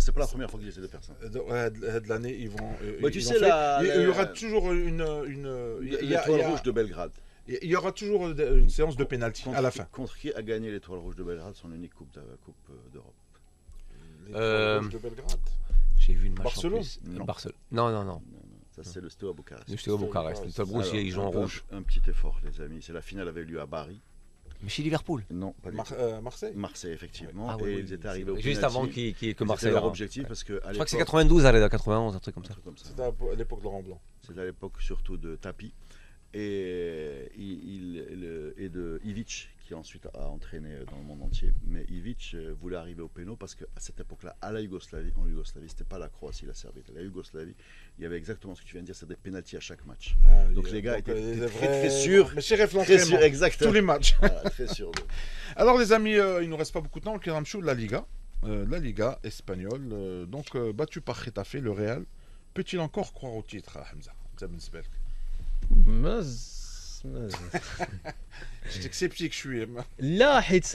c'est pas la première fois qu'ils essaient de faire ça.
De l'année, ils vont.
Mais tu
ils
sais,
ont fait-
la-
il y
la-
aura toujours une.
L'étoile rouge de Belgrade.
Il y aura toujours une séance de pénalty à la fin.
Contre qui a gagné l'étoile rouge de Belgrade, son unique coupe d'Europe?
L'étoile rouge de Belgrade.
J'ai vu une match
Barcelone.
en plus.
Non.
Barcelone. Non.
Non, ça c'est le Steaua Bucarest.
Le Steaua Bucarest. Le Top Rouge,
Alors,
ils jouent en rouge.
Un petit effort, les amis. C'est la finale avait lieu à Bari.
Mais chez Liverpool.
Non, pas du tout.
Marseille.
Marseille, effectivement.
Ah
et
oui,
ils étaient arrivés au
juste
penalty.
avant que Marseille.
C'était leur
rentre.
objectif parce que à
Je crois que c'est
l'époque-
92, allez, 91, un truc comme ça.
un truc comme ça.
C'était à l'époque de Laurent Blanc.
C'était à l'époque surtout de Tapi et de Ivic, qui ensuite a entraîné dans le monde entier. Mais Ivic voulait arriver au péno parce qu'à cette époque-là, en Yougoslavie, c'était pas la Croatie, la Serbie, c'était la Yougoslavie. Il y avait exactement ce que tu viens de dire, c'était des pénaltys à chaque match. Donc les gars étaient très sûrs.
Mais chez Ref
Très sûr,
l'entraînement.
exactement.
Tous les matchs.
Voilà, très sûr.
Alors les amis, il nous reste pas beaucoup de temps. On va de la Liga. La Liga espagnole. Donc battu par Getafe, le Real. Peut-il encore croire au titre, Hamza? J'étais sceptique, je suis.
لا حيت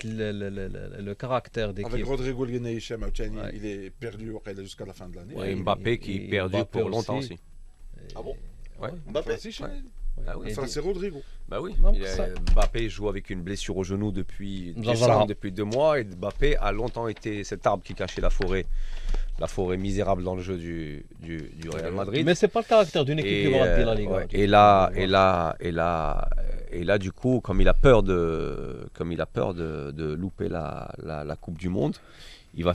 لو كاركتير
Avec
ديكيب
Rodrigo Gueneich,
Ouais.
il est perdu jusqu'à la fin de l'année.
Et Mbappé qui est perdu
Mbappé
pour longtemps
aussi.
aussi.
Ah bon?
Ouais.
Mbappé.
Ah oui.
Enfin, c'est Rodrigo.
Bah oui.
Non,
Il
ça-
Mbappé joue avec une blessure au genou depuis
Mzazara.
décembre, depuis 2 mois. Et Mbappé a longtemps été cet arbre qui cachait la forêt misérable dans le jeu du Real Madrid.
Mais c'est pas le caractère d'une équipe qui va rater la Liga.
ouais, et là, du coup, comme il a peur de louper la Coupe du Monde, il va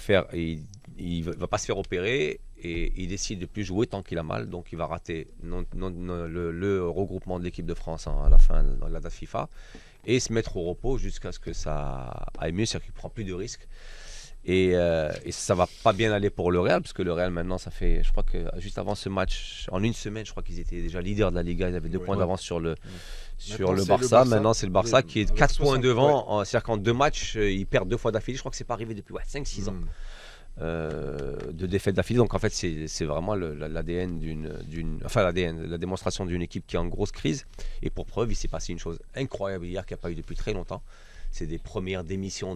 pas se faire opérer et il décide de plus jouer tant qu'il a mal. Donc il va rater le regroupement de l'équipe de France à la fin dans la date FIFA et se mettre au repos jusqu'à ce que ça aille mieux, c'est-à-dire qu'il prend plus de risques. Et ça va pas bien aller pour le Real, parce que le Real maintenant, ça fait, je crois que juste avant ce match, en une semaine, je crois qu'ils étaient déjà leaders de la Liga, ils avaient 2
Ouais.
points d'avance sur le
Maintenant, c'est le
Barça.
Barça.
Maintenant c'est le Barça qui est
Avec
4 points
60,
devant, c'est-à-dire qu'en 2 matchs, ils perdent 2 fois d'affilée, je crois que c'est pas arrivé depuis 5-6 ans de défaite d'affilée. Donc en fait c'est vraiment l'ADN la démonstration d'une équipe qui est en grosse crise. Et pour preuve, il s'est passé une chose incroyable hier qu'il n'y a pas eu depuis très longtemps. C'est des premières démissions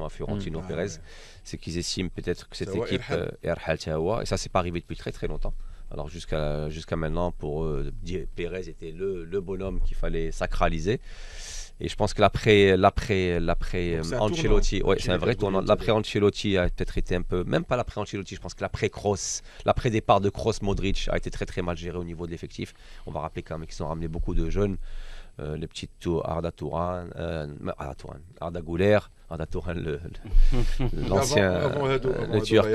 à Florentino Pérez. C'est qu'ils estiment peut-être que cette
Tawa
équipe est Erhal Tawa, et ça c'est pas arrivé depuis très très longtemps. Alors jusqu'à maintenant, pour eux, Pérez était le bonhomme qu'il fallait sacraliser. Et je pense que l'après
c'est un
Ancelotti,
tournant.
c'est un vrai tournant. L'après Ancelotti a peut-être été un peu, même pas l'après Ancelotti, je pense que l'après Kroos, l'après départ de Kroos, Modric a été très très mal géré au niveau de l'effectif. On va rappeler quand même qu'ils ont ramené beaucoup de jeunes. Les petites Arda Touran, Arda Güler, Arda Touran, l'ancien, le Turc.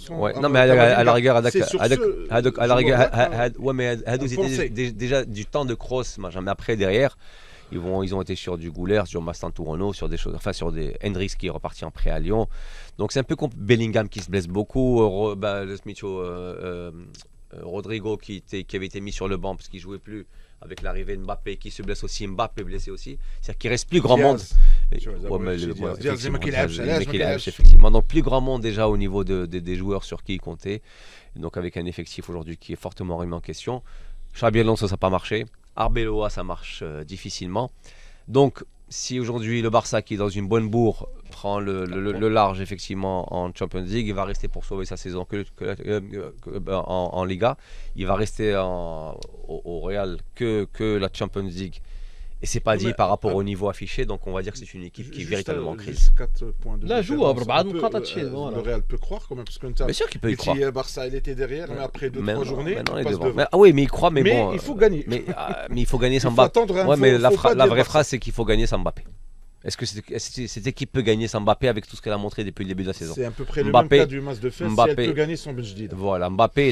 Ouais, non mais à la rigueur, c'était déjà du temps de Kroos, mais après derrière, ils ont été sur du Güler, sur Mastantuono, sur des choses, enfin sur des Hendrix qui est reparti en prêt à Lyon. Donc c'est un peu comme Bellingham qui se blesse beaucoup, le Smicho. Rodrigo qui avait été mis sur le banc parce qu'il jouait plus, avec l'arrivée de Mbappé qui se blesse aussi, Mbappé blessé aussi. C'est-à-dire qu'il reste plus grand monde. Ouais, mais effectivement, effectivement. Donc plus grand monde déjà au niveau des joueurs sur qui il comptait. Et donc avec un effectif aujourd'hui qui est fortement remis en question. Xabi Alonso, ça n'a pas marché. Arbeloa, ça marche difficilement. Donc si aujourd'hui le Barça qui est dans une bonne bourre prend le large effectivement en Champions League, il va rester pour sauver sa saison en Liga. Il va rester au Real que la Champions League. Et c'est pas dit par rapport au niveau affiché, donc on va dire que c'est une équipe qui est véritablement en crise.
4 points de
لا
différence.
جوا بربعة
On peut,
نقاط هادشي
le
فوالا.
Real peut croire quand même, parce que
Bien sûr qu'il peut y croire.
le Barça il était derrière, mais après 2-3 journées,
Maintenant,
il
il est
passe
devant.
devant.
Ah oui, mais il croit, mais bon.
il faut gagner.
Mais il faut gagner sans
Il faut
Mbappé.
attendre, hein,
Ouais, mais
faut pas
la
dire
vraie
Barça.
phrase, c'est qu'il faut gagner sans Mbappé. Est-ce que cette équipe peut gagner sans Mbappé avec tout ce qu'elle a montré depuis le début de la saison?
C'est à peu près le
Mbappé-
même cas du match de fête, si
Mbappé-
elle peut gagner son Bejdid.
Voilà, Mbappé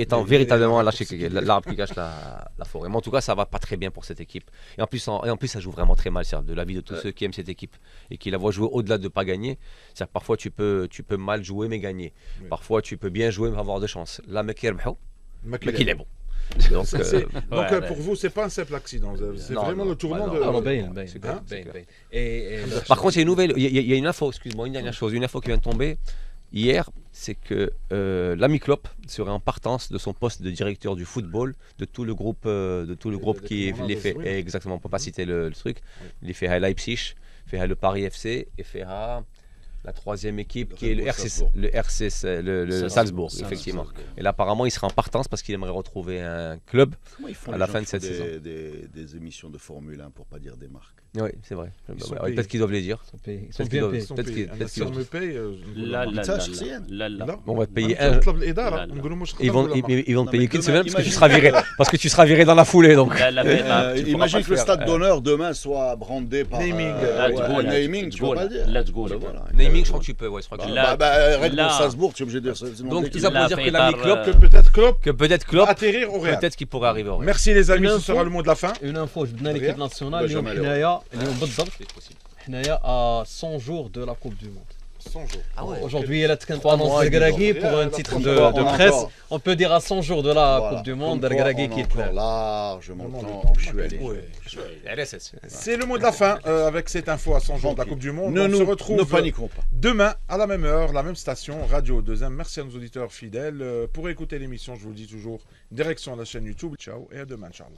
étant véritablement l'arbre qui cache la forêt. Mais en tout cas, ça va pas très bien pour cette équipe. Et en plus, ça joue vraiment très mal, de l'avis de tous ceux qui aiment cette équipe et qui la voient jouer au-delà de pas gagner. C'est-à-dire parfois tu peux mal jouer mais gagner.
Oui.
Parfois tu peux bien jouer mais avoir de chance. Là, mec, il est bon. Donc,
Donc pour vous, c'est pas un simple accident. C'est
Non,
vraiment
non,
le tournant
bah
de.
non.
اه باين باين
C'est
clair,
باين
c'est
باين Et
Par contre, il y a une nouvelle, il y a une info, excuse-moi, une dernière chose, une info qui vient de tomber hier, c'est que l'ami Klopp serait en partance de son poste de directeur du football de tout le groupe, qui
Commandant
les
de
fait
Bruges.
exactement, on peut pas citer le truc, il fait à Leipzig, fait à le Paris FC et fait à la troisième équipe
Le
qui est
Red Bull
le Salzbourg, effectivement. Et là, apparemment, il sera en partance parce qu'il aimerait retrouver un club.
Comment ils font
À
les
la
gens
fin de
qui
cette
font
saison.
des émissions de Formule 1 pour pas dire des marques?
Oui, c'est vrai.
sont
Ouais,
payés.
peut-être qu'ils doivent les dire.
ils sont payés. Ils sont
Peut-être
bien
qu'ils
payés.
Ils sont
peut-être
payés.
qu'ils-
أنا
peut-être
si on
qu'ils-
me paye,
لا لا
Ça,
لا
شخصياً.
لا لا
Bon, on va te payer
أنا
un.
نطلب الإدارة
لا، لا.
نقول لهم واش
Ils vont,
تقدروا ولا ما.
ils vont te
Non,
payer
mais
qu'une
demain,
semaine parce que tu
imagine-
seras viré. Parce que tu seras viré dans la foulée donc.
لا لا في- tu pourras
Imagine
pas
que le
faire.
stade d'honneur demain soit brandé par
Naming,
لا تقول
naming, tu peux pas le dire.
لا تقول
Voilà.
Naming, je crois que tu peux, ouais, je crois que tu peux.
Là-
Red Bull
là-
Salzbourg, tu es obligé de dire ça. sinon
Donc
dès
tout
que-
ça pour
Là,
dire que
fait
l'ami
par,
Klopp,
Que peut-être Klopp
que peut-être
va
Klopp,
atterrir au Real.
peut-être qu'il pourrait arriver au Real.
Merci les amis,
Une
ce sera
info.
le mot de la fin.
اون انفو جبنا ليكيب ناسيونال
لا
اليوم
جمال.
حنايا اليوم بالضبط
C'est possible.
حنايا à 100 jours de la Coupe du Monde.
100 jours.
Ah ouais.
Aujourd'hui, elle a
mois
annonce
et
Regragui
dix
pour
jours.
un titre
On
de
a
presse.
encore-
On peut dire à 100 jours de la
Voilà.
Coupe du Monde,
Comme quoi,
Regragui
on
qui
a
est
encore
là.
largement le
Vraiment,
temps où je suis allé.
Ouais. C'est le mot de la fin avec cette info à 100 jours de la Coupe du Monde.
Ne
On se
nous
retrouve
ne paniquons pas.
demain à la même heure, la même station, Radio 2M. Merci à nos auditeurs fidèles. Pour écouter l'émission, je vous le dis toujours, direction la chaîne YouTube. Ciao et à demain, Inch'Allah.